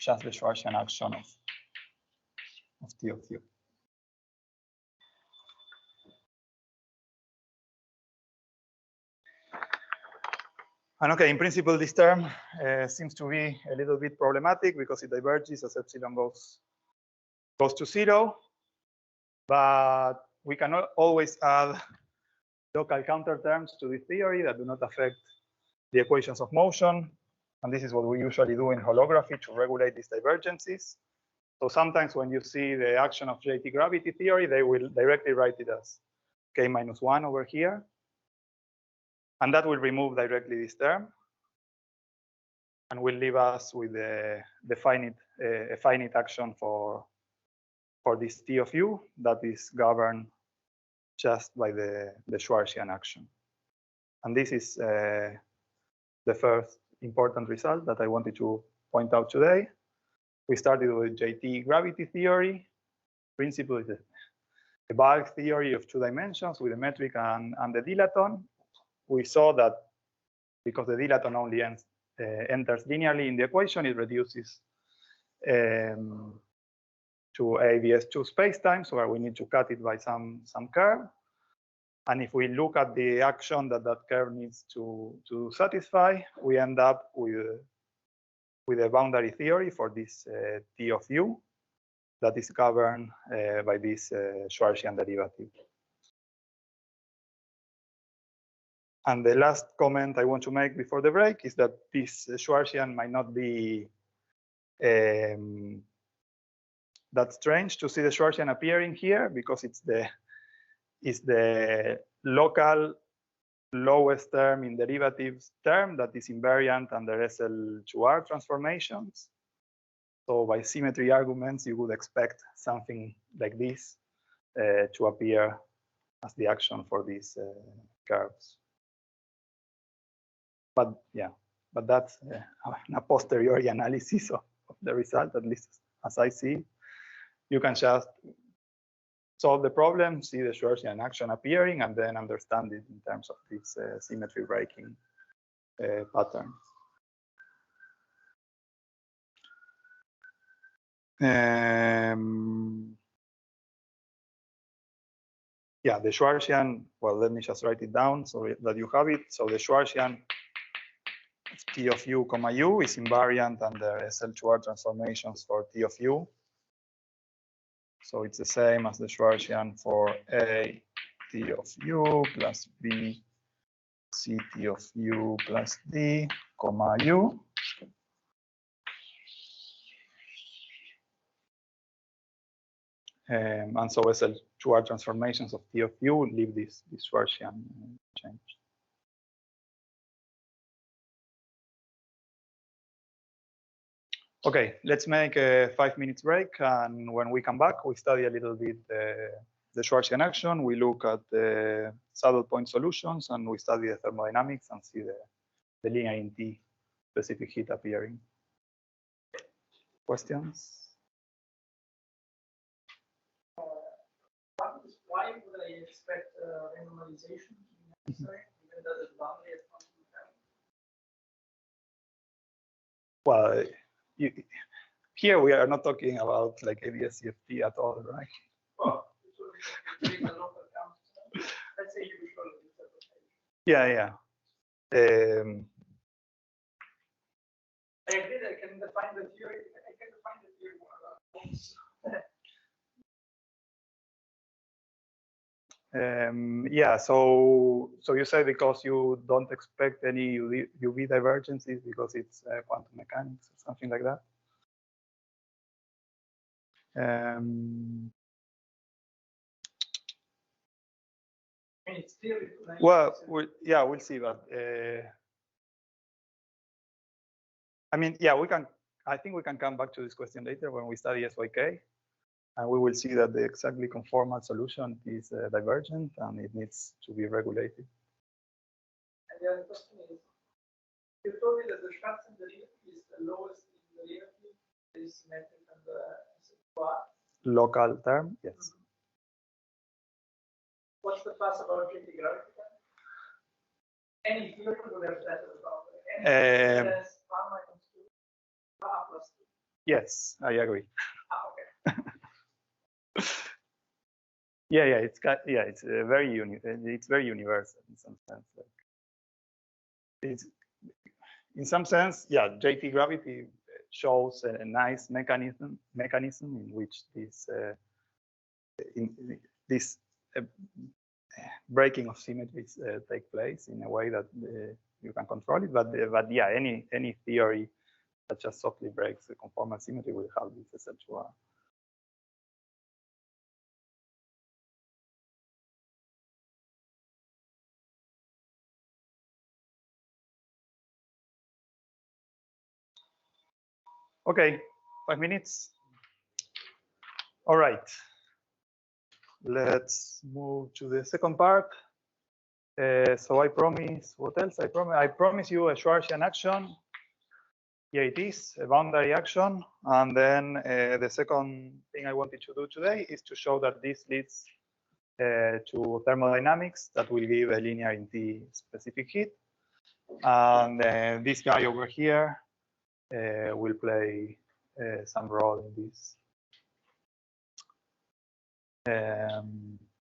just the Schwarzian action of T of u. And okay, in principle, this term seems to be a little bit problematic because it diverges as epsilon goes to 0. But we cannot always add local counter terms to this theory that do not affect the equations of motion. And this is what we usually do in holography to regulate these divergences. So sometimes when you see the action of JT gravity theory, they will directly write it as k minus 1 over here. And that will remove directly this term and will leave us with a finite action for this T of u that is governed just by the Schwarzian action. And this is the first important result that I wanted to point out today. We started with JT gravity theory. Principle is a bulk theory of 2 dimensions with the metric and the dilaton. We saw that because the dilaton only enters linearly in the equation, it reduces to ABS2 spacetime, so where we need to cut it by some curve. And if we look at the action that curve needs to satisfy, we end up with a boundary theory for this T of u that is governed by this Schwarzian derivative. And the last comment I want to make before the break is that this Schwarzian might not be that strange to see the Schwarzian appearing here because it's the local lowest term in derivatives term that is invariant under SL2R transformations. So by symmetry arguments, you would expect something like this to appear as the action for these curves. But yeah, but that's a posteriori analysis of the result, at least as I see. You can just solve the problem, see the Schwarzian action appearing, and then understand it in terms of this symmetry breaking pattern. Yeah, the Schwarzian, well, let me just write it down so that you have it. So the Schwarzian T of u comma u is invariant under SL2R transformations for T of u. So it's the same as the Schwarzian for A T of u plus B C T of u plus D comma u. And so SL2R transformations of T of u leave this Schwarzian change. Okay, let's make a 5 minutes break, and when we come back, we study a little bit the Schwarzian action. We look at the saddle point solutions, and we study the thermodynamics and see the linear in T specific heat appearing. Questions? Why would I expect randomization to be necessary, even though the boundary is constant value? Well, here we are not talking about like ABS-CFT at all, right? Well, it takes a lot of account. Let's say you show interpretation. Yeah. I agree that I can define the theory. I can Yeah, so you say because you don't expect any UV divergences because it's quantum mechanics or something like that. It's still Well, yeah, we'll see, but I mean, yeah, we can. I think we can come back to this question later when we study SYK, and we will see that the exactly conformal solution is divergent and it needs to be regulated. And the other question is, you told me that the Schwarzenegger derivative is the lowest in the derivative, is symmetric and the Local term, yes. What's the fuss about JT gravity? Any theory would have that about any says R minus 2, R plus 2. Yes, I agree. Okay. Yeah, it's got, yeah, it's very universal in some sense. Like it's in some sense, yeah, JT gravity shows a nice mechanism in which this breaking of symmetries take place in a way that you can control it. But yeah, any theory that just softly breaks the conformal symmetry will have this essential. Okay, 5 minutes. All right. Let's move to the second part. So I promise, what else? I promise you a Schwarzian action. Here it is, a boundary action. And then the second thing I wanted to do today is to show that this leads to thermodynamics that will give a linear in T specific heat. And this guy over here will play some role in this.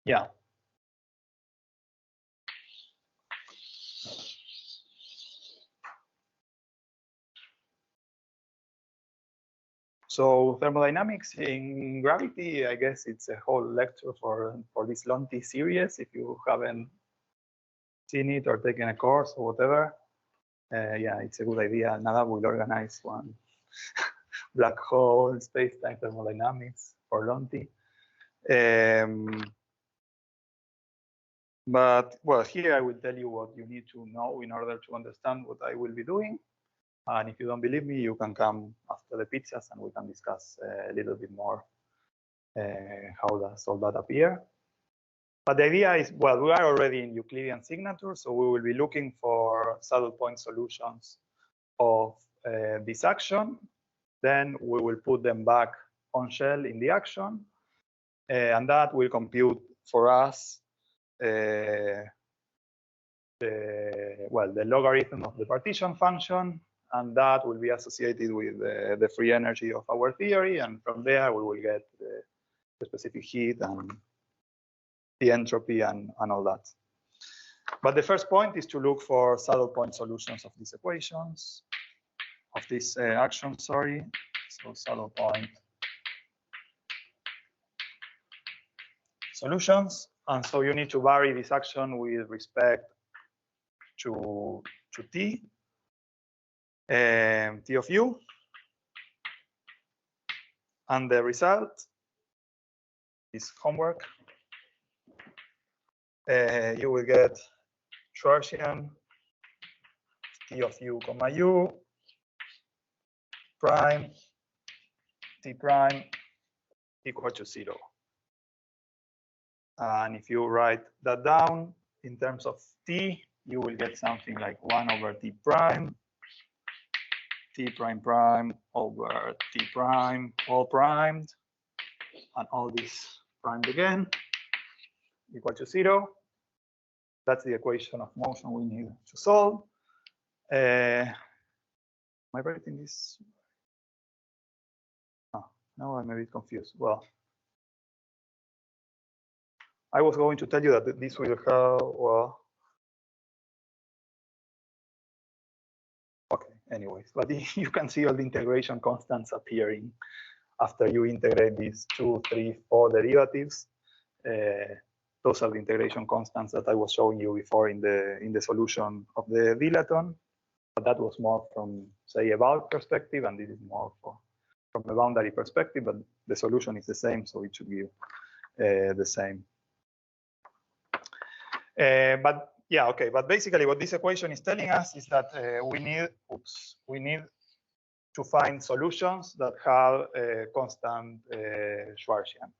Yeah. So thermodynamics in gravity, I guess it's a whole lecture for this LonTI series. If you haven't seen it or taken a course or whatever, yeah, it's a good idea. Nada will organize one. Black hole, space-time thermodynamics for LonTI. But well, here I will tell you what you need to know in order to understand what I will be doing. And if you don't believe me, you can come after the pizzas and we can discuss a little bit more how does all that appear. But the idea is, well, we are already in Euclidean signature, so we will be looking for saddle point solutions of this action. Then we will put them back on shell in the action, and that will compute for us the logarithm of the partition function, and that will be associated with the free energy of our theory, and from there we will get the specific heat and the entropy and all that. But the first point is to look for saddle point solutions of these equations, of this action, sorry. So saddle point solutions. And so you need to vary this action with respect to T, T of U. And the result is homework. You will get Schwarzian T of U comma U prime T prime equal to 0. And if you write that down in terms of T, you will get something like 1 over T prime, T prime prime over T prime, all primed, and all this primed again, equal to 0. That's the equation of motion we need to solve. Am I writing this? Oh, now I'm a bit confused. Well, I was going to tell you that this will have, well, okay, anyways, but you can see all the integration constants appearing after you integrate these 2, 3, 4 derivatives. Those are the integration constants that I was showing you before in the solution of the dilaton. But that was more from, say, a bulk perspective, and this is more from a boundary perspective, but the solution is the same, so it should give the same. But yeah, okay. But basically, what this equation is telling us is that we need to find solutions that have a constant Schwarzian.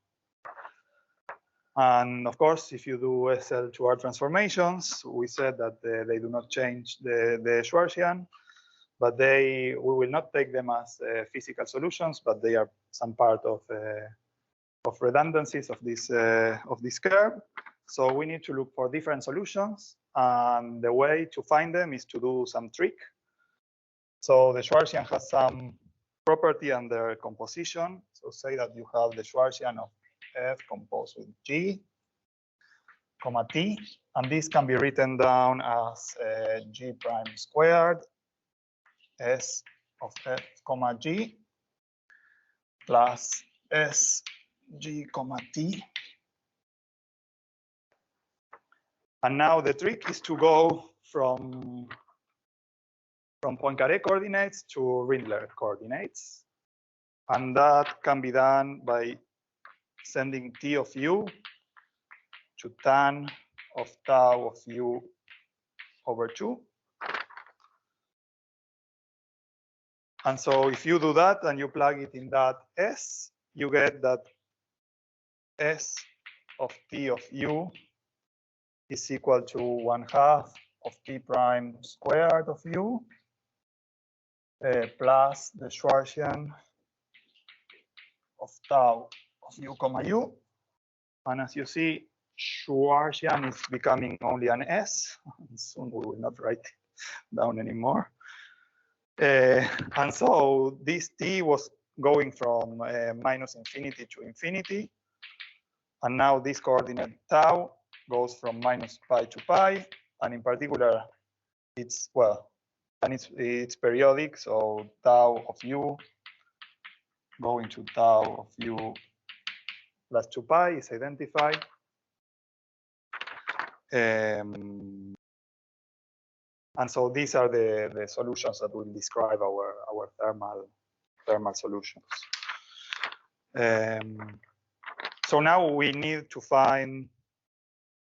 And of course, if you do SL to R transformations, we said that they do not change the Schwarzian, but we will not take them as physical solutions, but they are some part of redundancies of this curve. So we need to look for different solutions, and the way to find them is to do some trick. So the Schwarzian has some property under composition. So say that you have the Schwarzian of F composed with G, comma T, and this can be written down as G prime squared S of F comma G plus S G comma T. And now the trick is to go from Poincaré coordinates to Rindler coordinates. And that can be done by sending T of U to tan of tau of U over 2. And so if you do that and you plug it in that S, you get that S of T of U is equal to 1/2 of T prime squared of U plus the Schwarzian of tau of U comma U. And as you see, Schwarzian is becoming only an S. And soon we will not write it down anymore. And so this T was going from minus infinity to infinity. And now this coordinate tau goes from minus pi to pi. And in particular, it's, well, and it's periodic. So tau of U going to tau of U plus 2 pi is identified. And so these are the solutions that will describe our thermal solutions. So now we need to find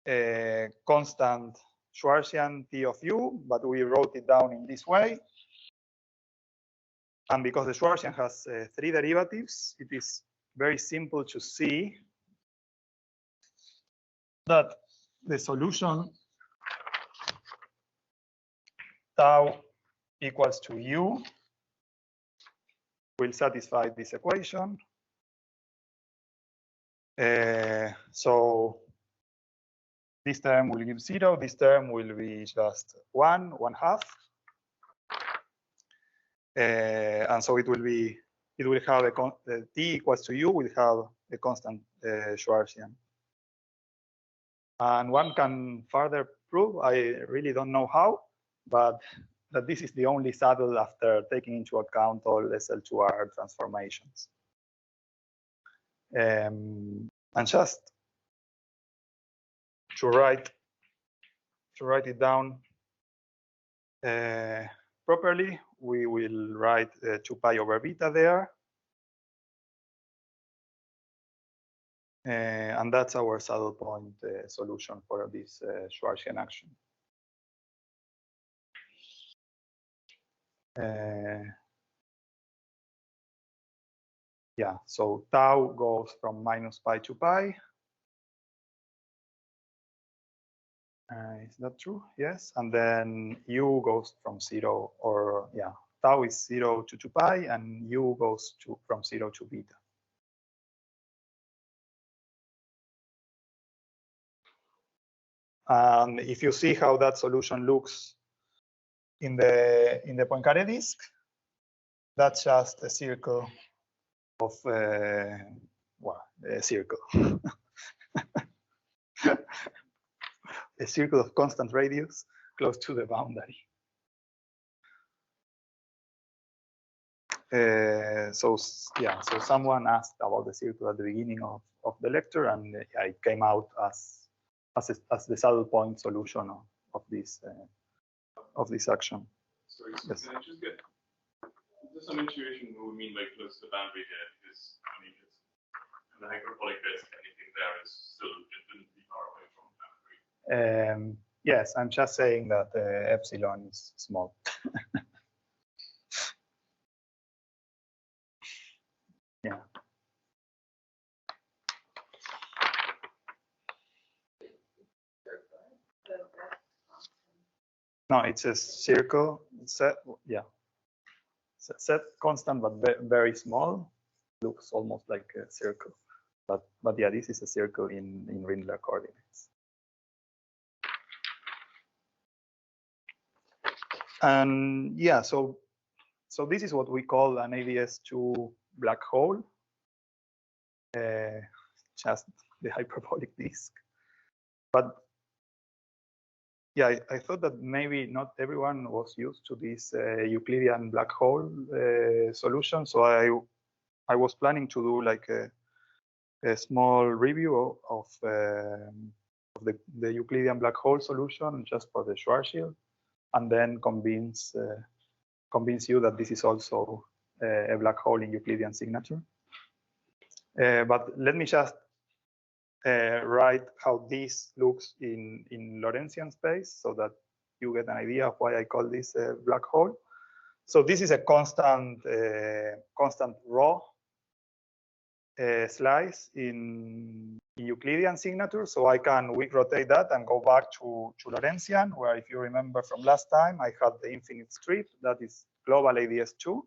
a constant Schwarzian T of U, but we wrote it down in this way. And because the Schwarzian has 3 derivatives, it is very simple to see that the solution tau equals to U will satisfy this equation. So this term will give 0. This term will be just 1/2. And so it will have the T equals to U will have a constant Schwarzian. And one can further prove, I really don't know how, but that this is the only saddle after taking into account all SL2R transformations. And just to write it down properly, we will write 2 pi over beta there. And that's our saddle point solution for this Schwarzian action. Yeah, so tau goes from minus pi to pi. Is that true? Yes. And then U goes from 0, or yeah, tau is 0 to 2 pi, and U goes from 0 to beta. And if you see how that solution looks in the Poincaré disk, that's just a circle of well, a circle. A circle of constant radius close to the boundary. So someone asked about the circle at the beginning of the lecture, and it came out as the saddle point solution of this action. Sorry, Yes. can I just get just some intuition what we mean by close to the boundary here? Because I mean, it's the hyperbolic disk, anything there is still infinitely far away from the boundary. Yes, I'm just saying that epsilon is small. Yeah. No, it's a circle set. Yeah, set constant, but very small. Looks almost like a circle, but yeah, this is a circle in Rindler coordinates. And yeah, so this is what we call an ADS2 black hole, just the hyperbolic disk. But yeah, I thought that maybe not everyone was used to this Euclidean black hole solution, so I was planning to do like a small review of the Euclidean black hole solution just for the Schwarzschild, and then convince you that this is also a black hole in Euclidean signature. But let me just write how this looks in Lorentzian space so that you get an idea of why I call this a black hole. So this is a constant rho slice in Euclidean signature. So I can weak rotate that and go back to Lorentzian, where if you remember from last time, I had the infinite strip that is global ADS2.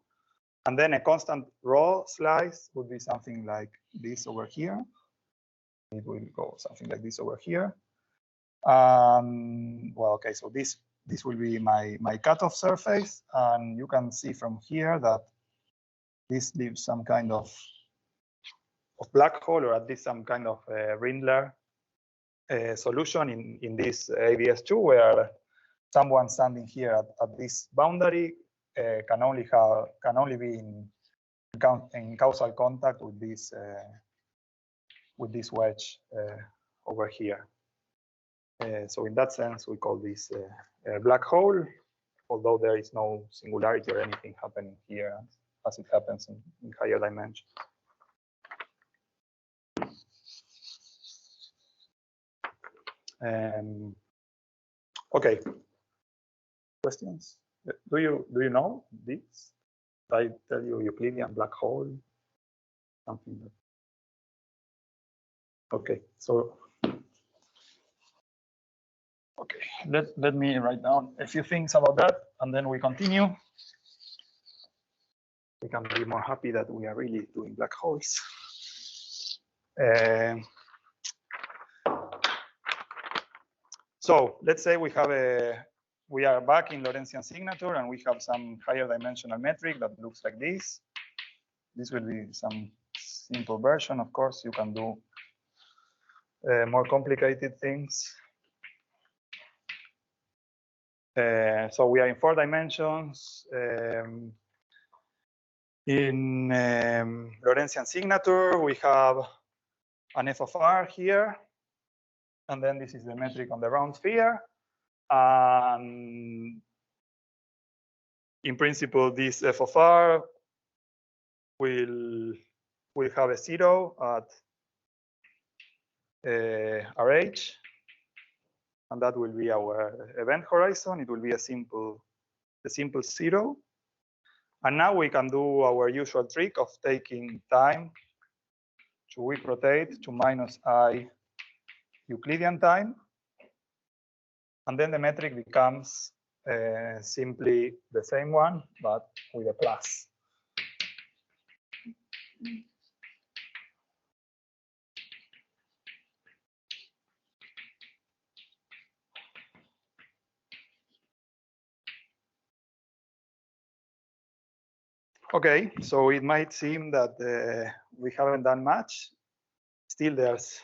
And then a constant rho slice would be something like this over here. It will go something like this over here. Well, okay, so this will be my cutoff surface, and you can see from here that this leaves some kind of black hole, or at least some kind of Rindler solution in this ADS2, where someone standing here at this boundary can only be in causal contact with this wedge over here. So in that sense, we call this a black hole, although there is no singularity or anything happening here as it happens in higher dimensions. Okay. Questions? Do you know this? I tell you Euclidean black hole, something like. Okay, so okay, let me write down a few things about that, and then we continue. We can be more happy that we are really doing black holes. So let's say we are back in Lorentzian signature, and we have some higher dimensional metric that looks like this. This will be some simple version. Of course, you can do more complicated things. So we are in 4 dimensions. In Lorentzian signature, we have an f of r here. And then this is the metric on the round sphere. And in principle, this f of r will have a 0 at RH. And that will be our event horizon. It will be a simple 0. And now we can do our usual trick of taking time to weak rotate to -I Euclidean time. And then the metric becomes simply the same one, but with a plus. Okay, so it might seem that we haven't done much. Still, there's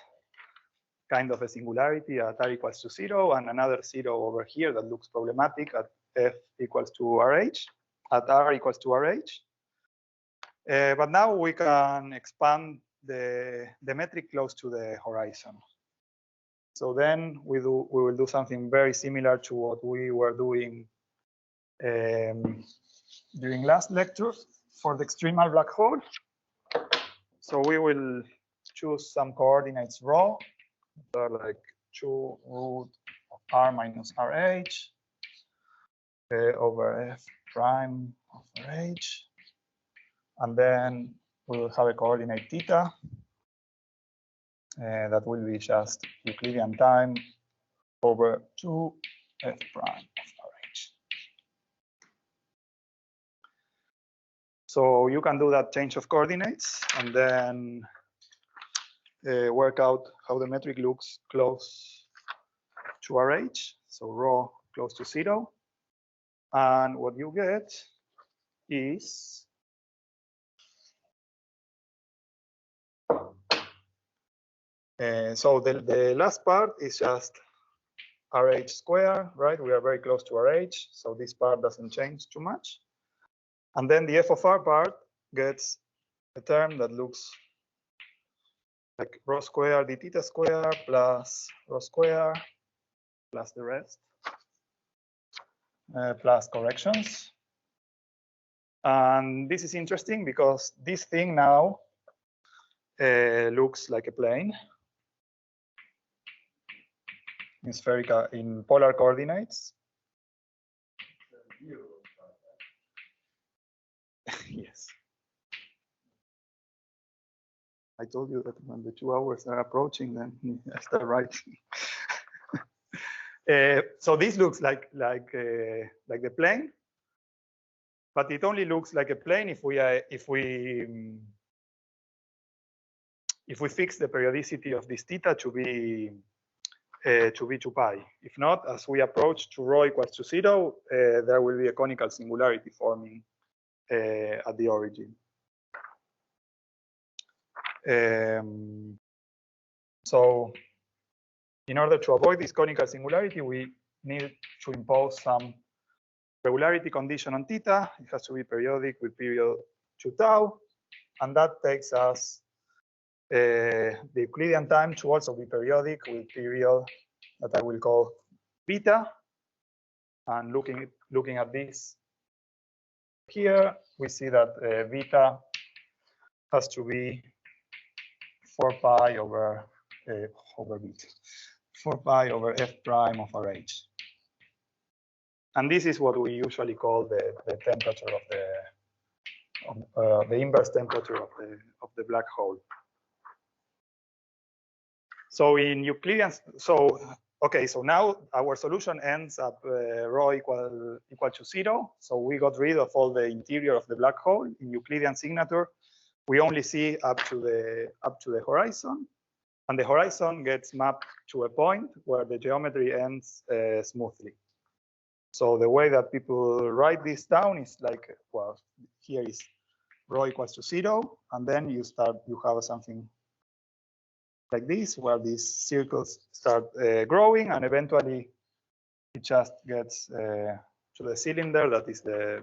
kind of a singularity at r equals to 0, and another 0 over here that looks problematic at f equals to RH, at r equals to RH. But now we can expand the metric close to the horizon. So then we will do something very similar to what we were doing during last lecture for the extremal black hole. So we will choose some coordinates rho, that are like 2 root of r minus rh over f prime of rh. And then we will have a coordinate theta that will be just Euclidean time over 2 f prime of rh. So you can do that change of coordinates and then work out how the metric looks close to rh, so rho close to 0. And what you get is so the last part is just RH square, right? We are very close to RH, so this part doesn't change too much. And then the f of r part gets a term that looks like rho square d theta square plus rho square plus the rest plus corrections. And this is interesting because this thing now looks like a plane in spherical in polar coordinates. Yes. I told you that when the 2 hours are approaching, then I start writing. So this looks like the plane, but it only looks like a plane if we fix the periodicity of this theta to be 2 pi. If not, as we approach to rho equals to 0, there will be a conical singularity forming at the origin. So in order to avoid this conical singularity, we need to impose some regularity condition on theta. It has to be periodic with period 2 tau, and that takes us the Euclidean time to also be periodic with period that I will call beta. And looking at this here, we see that beta has to be 4 pi over beta, 4 pi over f prime of rh. And this is what we usually call the temperature of the inverse temperature of the black hole. So in Euclidean, so now our solution ends at rho equal to 0. So we got rid of all the interior of the black hole. In Euclidean signature, we only see up to the horizon, and the horizon gets mapped to a point where the geometry ends smoothly. So the way that people write this down is like, well, here is rho equals to 0, and then you have something like this, where these circles start growing, and eventually it just gets to the cylinder that is the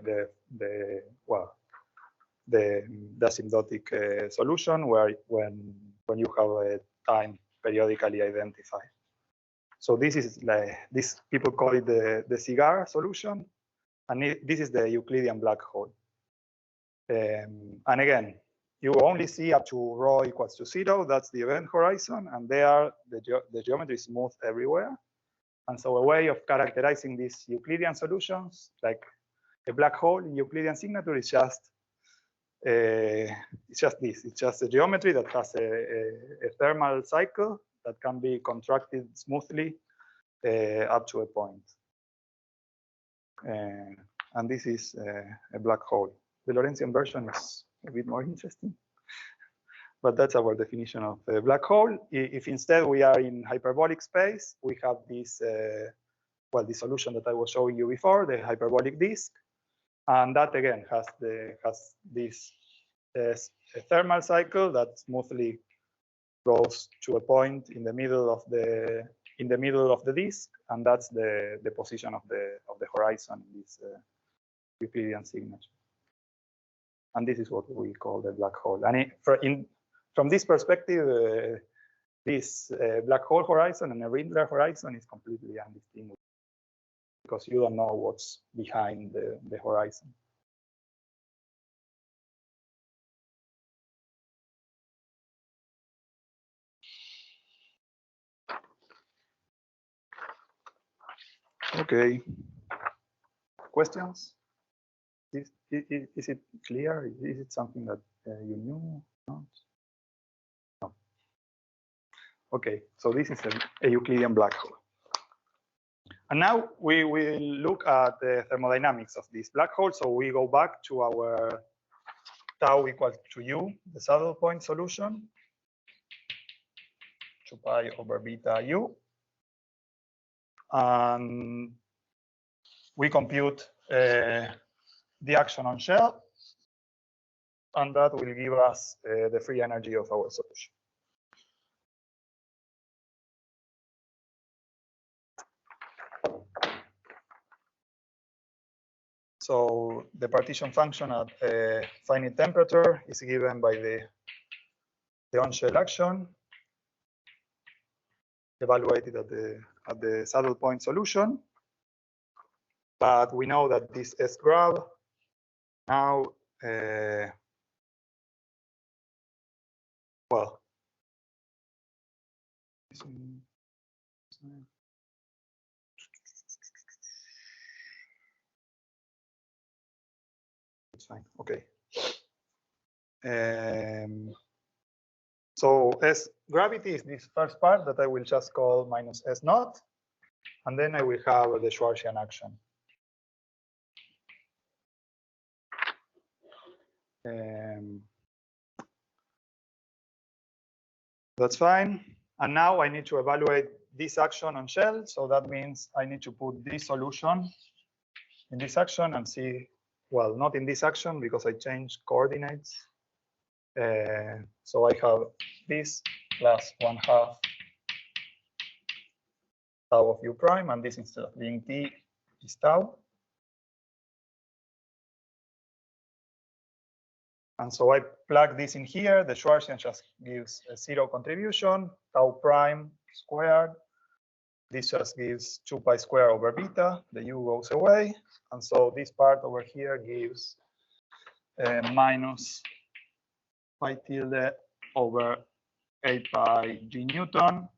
asymptotic solution, where when you have a time periodically identified. So this is this people call it the cigar solution, and this is the Euclidean black hole. And again, you only see up to rho equals to 0. That's the event horizon, and there the geometry is smooth everywhere. And so a way of characterizing these Euclidean solutions, like a black hole in Euclidean signature, is just it's just this. It's just a geometry that has a thermal cycle that can be contracted smoothly up to a point. And this is a black hole. The Lorentzian version is a bit more interesting, but that's our definition of a black hole. If instead we are in hyperbolic space, we have this, the solution that I was showing you before, the hyperbolic disk, and that again has this a thermal cycle that smoothly goes to a point in the middle of the disk, and that's the position of the horizon in this Euclidean signature. And this is what we call the black hole. And from this perspective, this black hole horizon and a Rindler horizon is completely undistinguishable because you don't know what's behind the horizon. Okay. Questions? Is it clear? Is it something that you knew? No? No. Okay, so this is a Euclidean black hole. And now we will look at the thermodynamics of this black hole. So we go back to our tau equals to u, the saddle point solution, 2 pi over beta u. And we compute the action on shell, and that will give us the free energy of our solution. So the partition function at finite temperature is given by the on-shell action evaluated at the saddle point solution. But we know that this S grab now, well, it's fine. Okay. So S gravity is this first part that I will just call minus S naught, and then I will have the Schwarzenegger action. That's fine. And now I need to evaluate this action on shell. So that means I need to put this solution in this action and see, well, not in this action because I changed coordinates. So I have this plus 1/2 tau of u prime, and this instead of being t is tau. And so I plug this in here. The Schwarzenegger just gives a 0 contribution, tau prime squared. This just gives 2 pi squared over beta. The u goes away. And so this part over here gives minus pi tilde over 8 pi g Newton,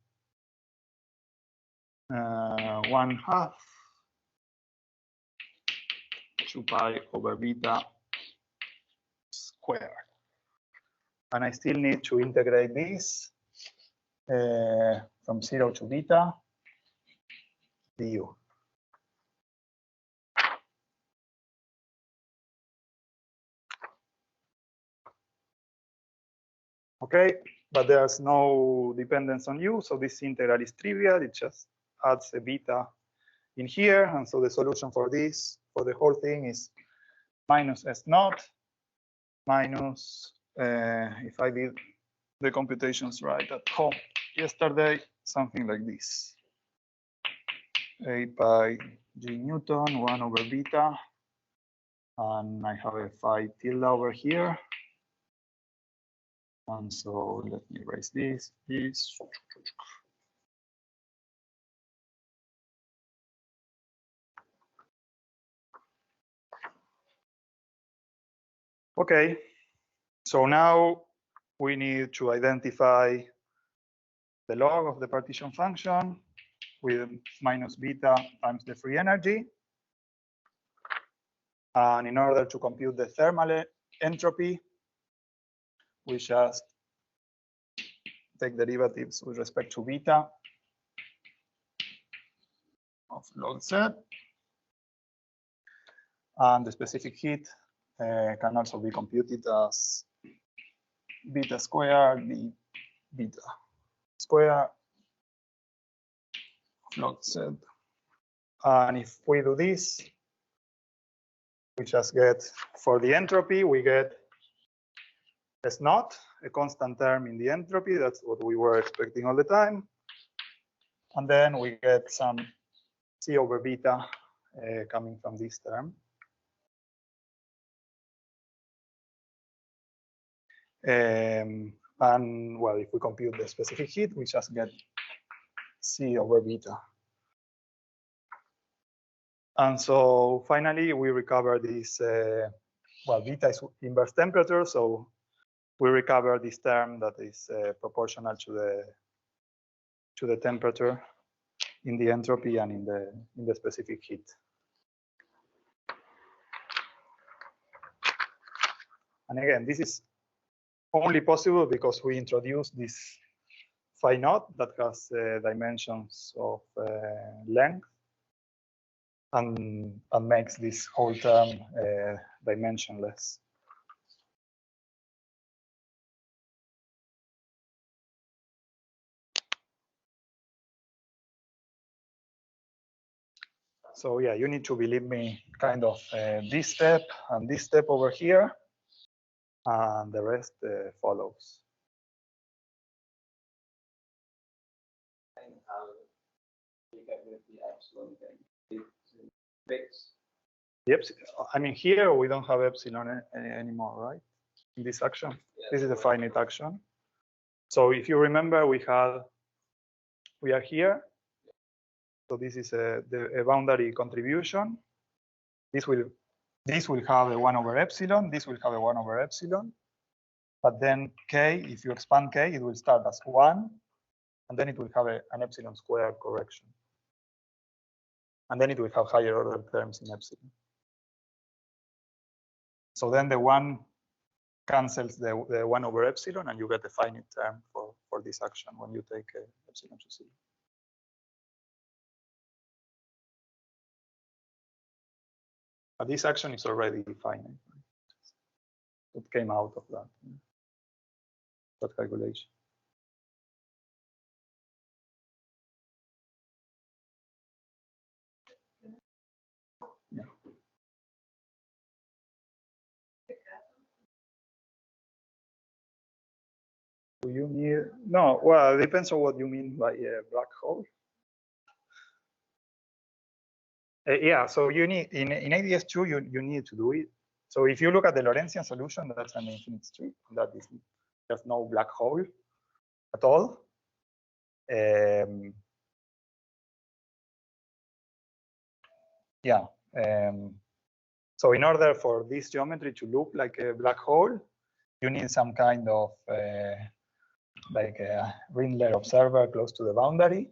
1/2 2 pi over beta squared. And I still need to integrate this from 0 to beta du. Okay, but there's no dependence on u, so this integral is trivial. It just adds a beta in here, and so the solution for this, for the whole thing, is minus S naught minus, if I did the computations right at home yesterday, something like this. 8 pi g Newton, 1 over beta, and I have a phi tilde over here. And so let me erase this. Okay, so now we need to identify the log of the partition function with minus beta times the free energy. And in order to compute the thermal entropy, we just take derivatives with respect to beta of log z. And the specific heat can also be computed as beta squared d beta squared of log z. And if we do this, we just get, for the entropy, we get S naught, a constant term in the entropy. That's what we were expecting all the time. And then we get some C over beta coming from this term. And well, if we compute the specific heat, we just get C over beta. And so finally, we recover this, well, beta is inverse temperature, so we recover this term that is proportional to the temperature in the entropy and in the specific heat. And again, this is only possible because we introduced this phi naught that has dimensions of length and makes this whole term dimensionless. So yeah, you need to believe me kind of this step and this step over here, and the rest follows. And how you get rid of the epsilon thing? It's fixed. Yep. I mean, here we don't have epsilon anymore, right? In this action, Yeah, this is a finite action. So if you remember, we are here. So this is a boundary contribution. This will have a 1 over epsilon. This will have a 1 over epsilon. But then k, if you expand k, it will start as 1, and then it will have an epsilon squared correction. And then it will have higher order terms in epsilon. So then the 1 cancels the 1 over epsilon, and you get a finite term for this action when you take epsilon to 0. But this action is already finite. It came out of that calculation. Yeah. Do you need? No. Well, it depends on what you mean by a black hole. Yeah. So you need in ADS2 you need to do it. So if you look at the Lorentzian solution, that's an infinite strip. That is, there's no black hole at all. Yeah. So in order for this geometry to look like a black hole, you need some kind of like a Rindler observer close to the boundary,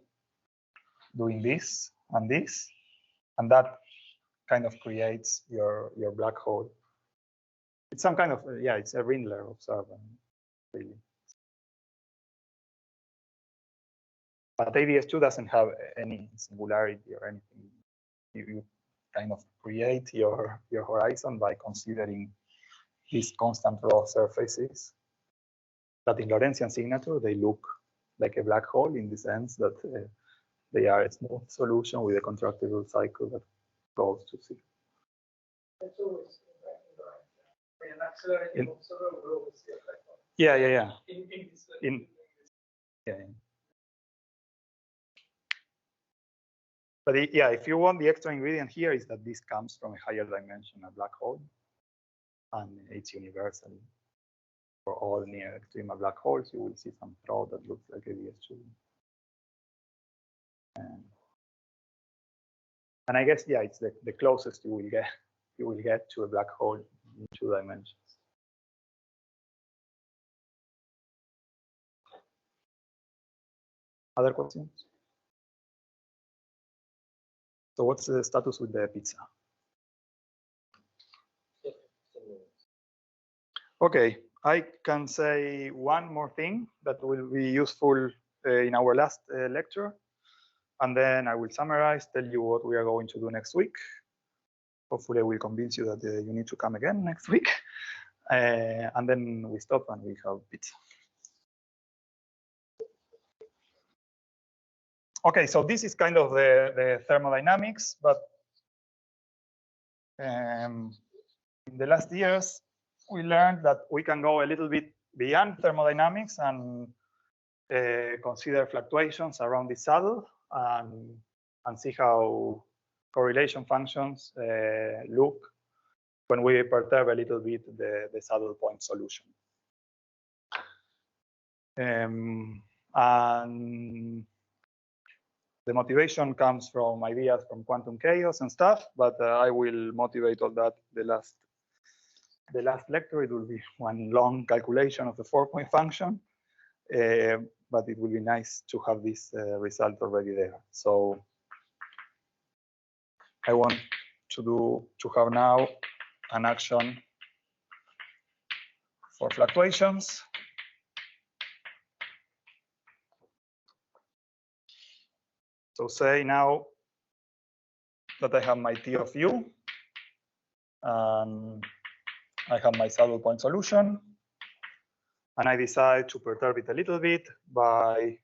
doing this, and that kind of creates your black hole. It's some kind of, yeah, it's a Rindler observer, really. But ADS2 doesn't have any singularity or anything. You kind of create your horizon by considering these constant raw surfaces that in Lorentzian signature, they look like a black hole in the sense that they are a smooth solution with a contractible cycle that goes to 0. That's always an accelerated observer will always see a black hole. Yeah. Yeah. But yeah, if you want, the extra ingredient here is that this comes from a higher dimension, a black hole, and it's universal. For all near extremal black holes, you will see some throw that looks like ADS2. And I guess, yeah, it's the closest you will get to a black hole in 2 dimensions. Other questions? So what's the status with the pizza? Okay, I can say one more thing that will be useful in our last lecture. And then I will summarize, tell you what we are going to do next week. Hopefully I will convince you that you need to come again next week. And then we stop and we have pizza. Okay, so this is kind of the thermodynamics, but in the last years, we learned that we can go a little bit beyond thermodynamics and consider fluctuations around the saddle and see how correlation functions look when we perturb a little bit the saddle point solution. And the motivation comes from ideas from quantum chaos and stuff, but I will motivate all that the last lecture. It will be one long calculation of the 4-point function, but it will be nice to have this result already there. So I want to have now an action for fluctuations. So say now that I have my T of U, and I have my saddle point solution, and I decide to perturb it a little bit by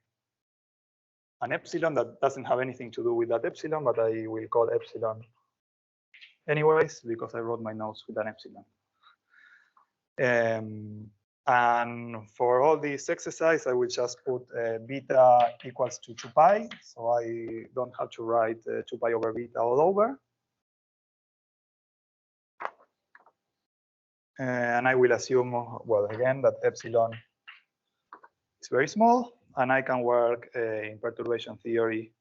an epsilon that doesn't have anything to do with that epsilon, but I will call epsilon anyways, because I wrote my notes with an epsilon. And for all this exercise, I will just put beta equals to 2 pi. So I don't have to write 2 pi over beta all over. And I will assume, well, again, that epsilon is very small, and I can work in perturbation theory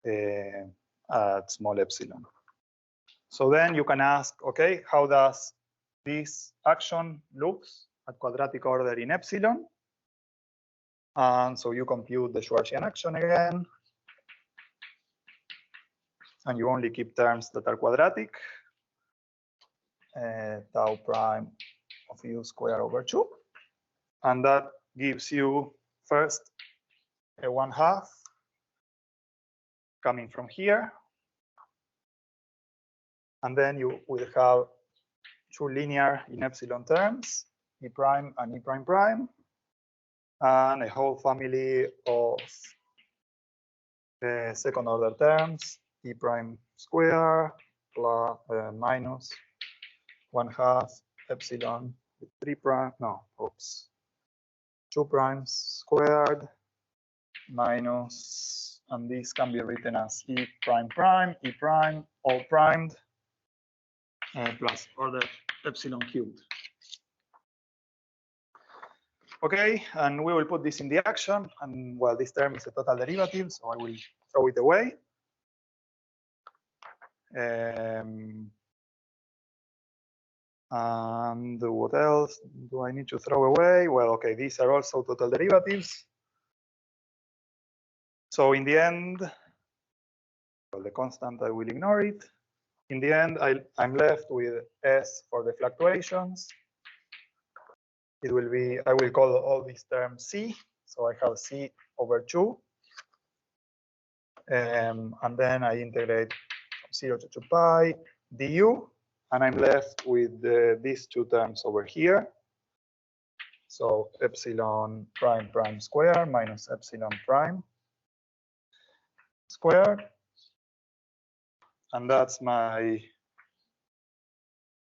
at small epsilon. So then you can ask, okay, how does this action looks at quadratic order in epsilon? And so you compute the Schwarzenegger action again, and you only keep terms that are quadratic. Tau prime of u squared over 2. And that gives you first a 1/2 coming from here. And then you will have 2 linear in epsilon terms, E prime and E prime prime, and a whole family of second order terms, E prime square plus minus 1/2 epsilon with 3 prime, no, oops, 2 primes squared minus, and this can be written as E prime prime, E prime, all primed, plus order epsilon cubed. Okay, and we will put this in the action, and well, this term is a total derivative, so I will throw it away. And what else do I need to throw away? Well, okay, these are also total derivatives. So in the end, well, the constant, I will ignore it. In the end, I'm left with S for the fluctuations. It will be, I will call all these terms C. So I have C over 2. And then I integrate from 0 to 2 pi du. And I'm left with these 2 terms over here. So epsilon prime prime square minus epsilon prime squared. And that's my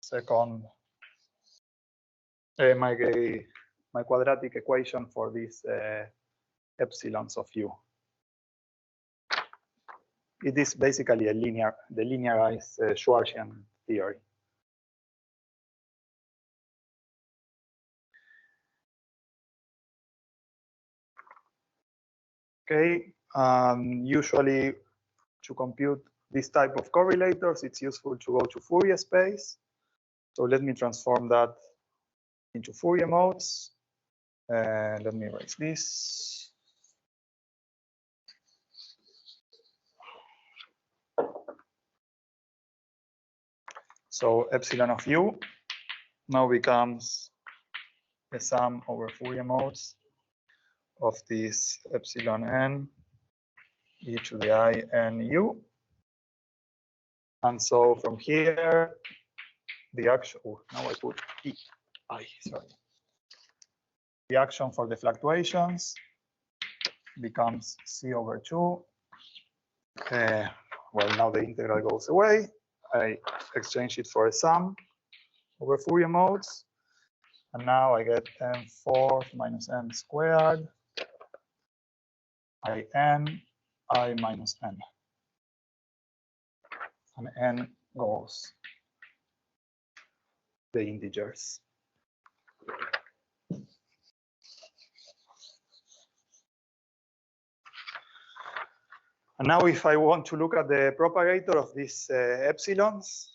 second, my quadratic equation for these epsilons of u. It is basically the linearized Schwarzenegger theory. Okay, usually to compute this type of correlators, it's useful to go to Fourier space. So let me transform that into Fourier modes. Let me erase this. So epsilon of u now becomes a sum over Fourier modes of this epsilon n e to the I n u. And so from here, the action, oh, now I put e I, sorry. The action for the fluctuations becomes C over 2. Well, now the integral goes away. I exchange it for a sum over Fourier modes. And now I get n4 minus n squared I n I minus n. And n goes the integers. And now if I want to look at the propagator of these epsilons,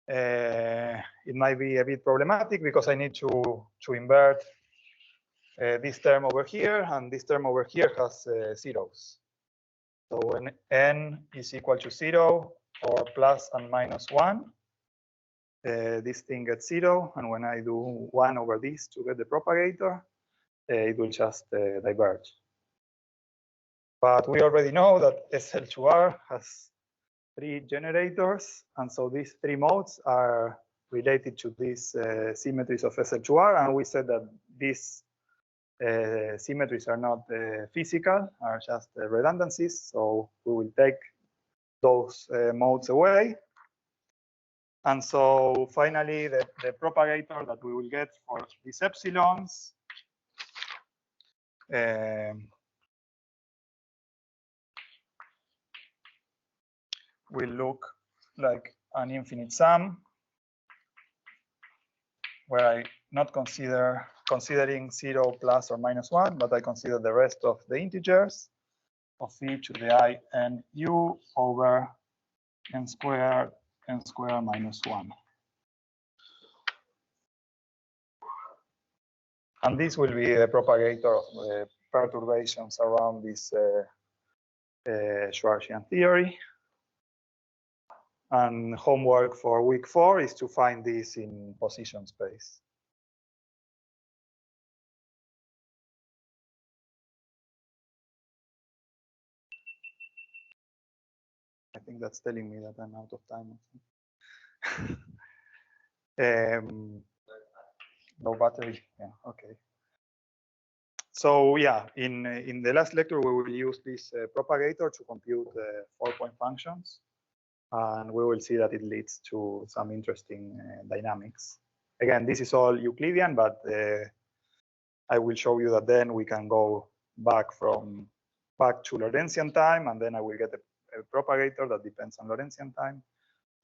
it might be a bit problematic because I need to invert this term over here, and this term over here has zeros. So when n is equal to 0 or plus and minus 1, this thing gets 0, and when I do 1 over this to get the propagator, it will just diverge. But we already know that SL2R has 3 generators, and so these 3 modes are related to these symmetries of SL2R, and we said that these symmetries are not physical, are just redundancies, so we will take those modes away. And so finally, the propagator that we will get for these epsilons will look like an infinite sum, where I not considering 0 plus or minus 1, but I consider the rest of the integers of e to the I n u over n squared minus 1. And this will be the propagator of the perturbations around this Schwarzenegger theory. And homework for week 4 is to find this in position space. I think that's telling me that I'm out of time. Low battery, yeah, okay. So yeah, in the last lecture, we will use this propagator to compute 4-point functions. And we will see that it leads to some interesting dynamics. Again, this is all Euclidean, but I will show you that then we can go back to Lorentzian time, and then I will get a propagator that depends on Lorentzian time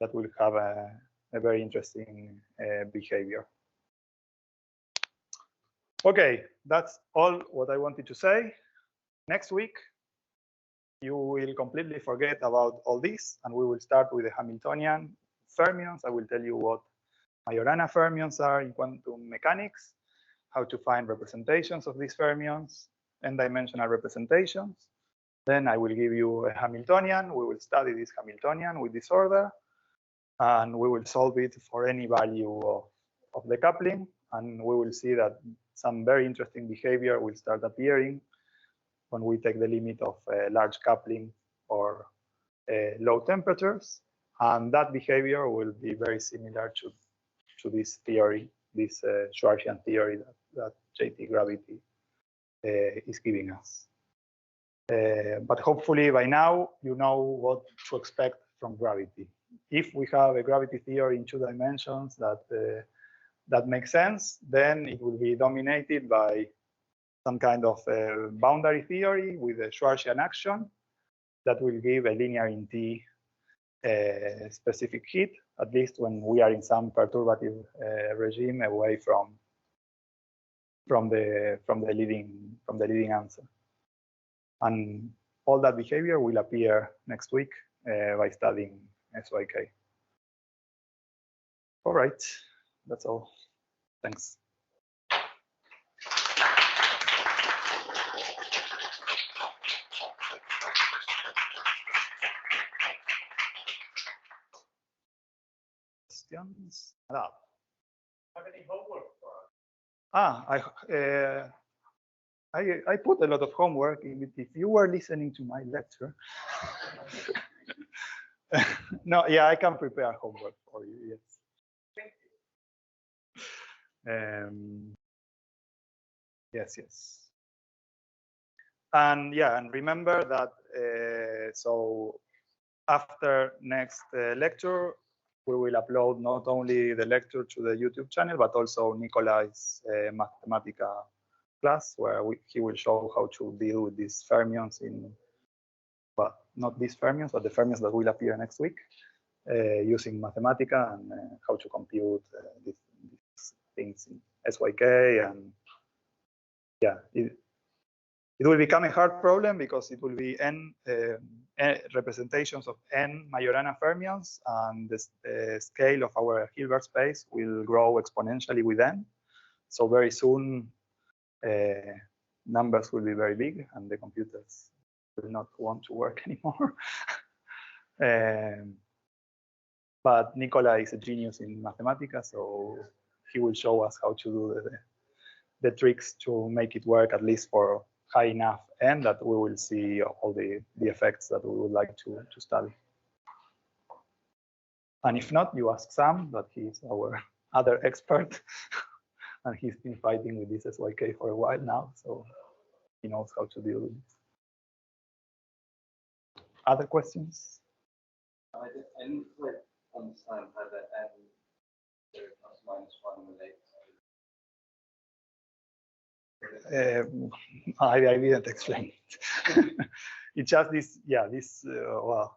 that will have a very interesting behavior. Okay, that's all what I wanted to say. Next week, you will completely forget about all this, and we will start with the Hamiltonian fermions. I will tell you what Majorana fermions are in quantum mechanics, how to find representations of these fermions, n-dimensional representations. Then I will give you a Hamiltonian. We will study this Hamiltonian with this order, and we will solve it for any value of the coupling. And we will see that some very interesting behavior will start appearing when we take the limit of large coupling or low temperatures. And that behavior will be very similar to this theory, this Schwarzenegger theory that JT gravity is giving us. But hopefully by now, you know what to expect from gravity. If we have a gravity theory in 2 dimensions that makes sense, then it will be dominated by some kind of boundary theory with a Schwarzenegger action that will give a linear in T specific heat, at least when we are in some perturbative regime away from the leading answer. And all that behavior will appear next week by studying SYK. All right, that's all. Thanks. Questions? Have any homework for us? I put a lot of homework. If you were listening to my lecture, no, yeah, I can prepare homework for you. Yes. Yes. And yeah, and remember that so after next lecture, we will upload not only the lecture to the YouTube channel, but also Nikolai's Mathematica class, where he will show how to deal with these fermions well, not these fermions, but the fermions that will appear next week using Mathematica, and how to compute these things in SYK. And yeah, It will become a hard problem because it will be n representations of n Majorana fermions, and the scale of our Hilbert space will grow exponentially with n. So very soon, numbers will be very big, and the computers will not want to work anymore. But Nicola is a genius in Mathematica, so he will show us how to do the tricks to make it work, at least for high enough n that we will see all the effects that we would like to study. And if not, you ask Sam, but he's our other expert, and he's been fighting with this SYK for a while now, so he knows how to deal with this. Other questions? I didn't quite understand how the n plus minus 1 relates. I didn't explain it. It's just this, yeah, this, well.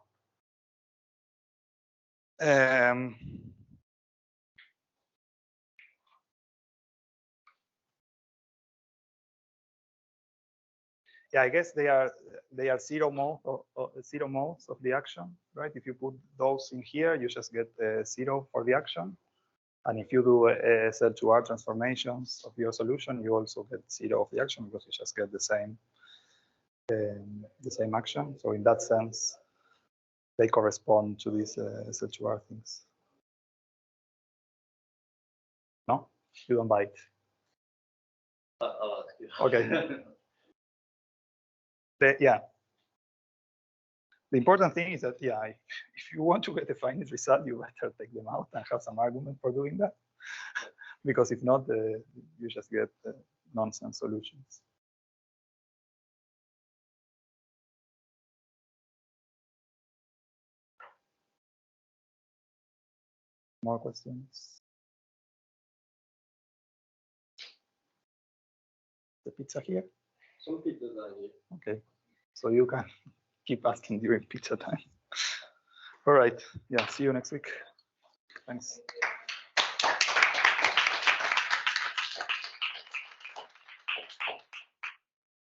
Yeah, I guess they are zero modes of the action, right? If you put those in here, you just get 0 for the action. And if you do SL2R transformations of your solution, you also get 0 of the action because you just get the same action. So in that sense, they correspond to these SL2R things. No, you don't buy it. I'll ask you. Okay. Yeah. The important thing is that, yeah, if you want to get a finite result, you better take them out and have some argument for doing that. Because if not, you just get nonsense solutions. More questions? The pizza here? Some people are here. Okay. So you can keep asking during pizza time. All right. Yeah, see you next week. Thanks.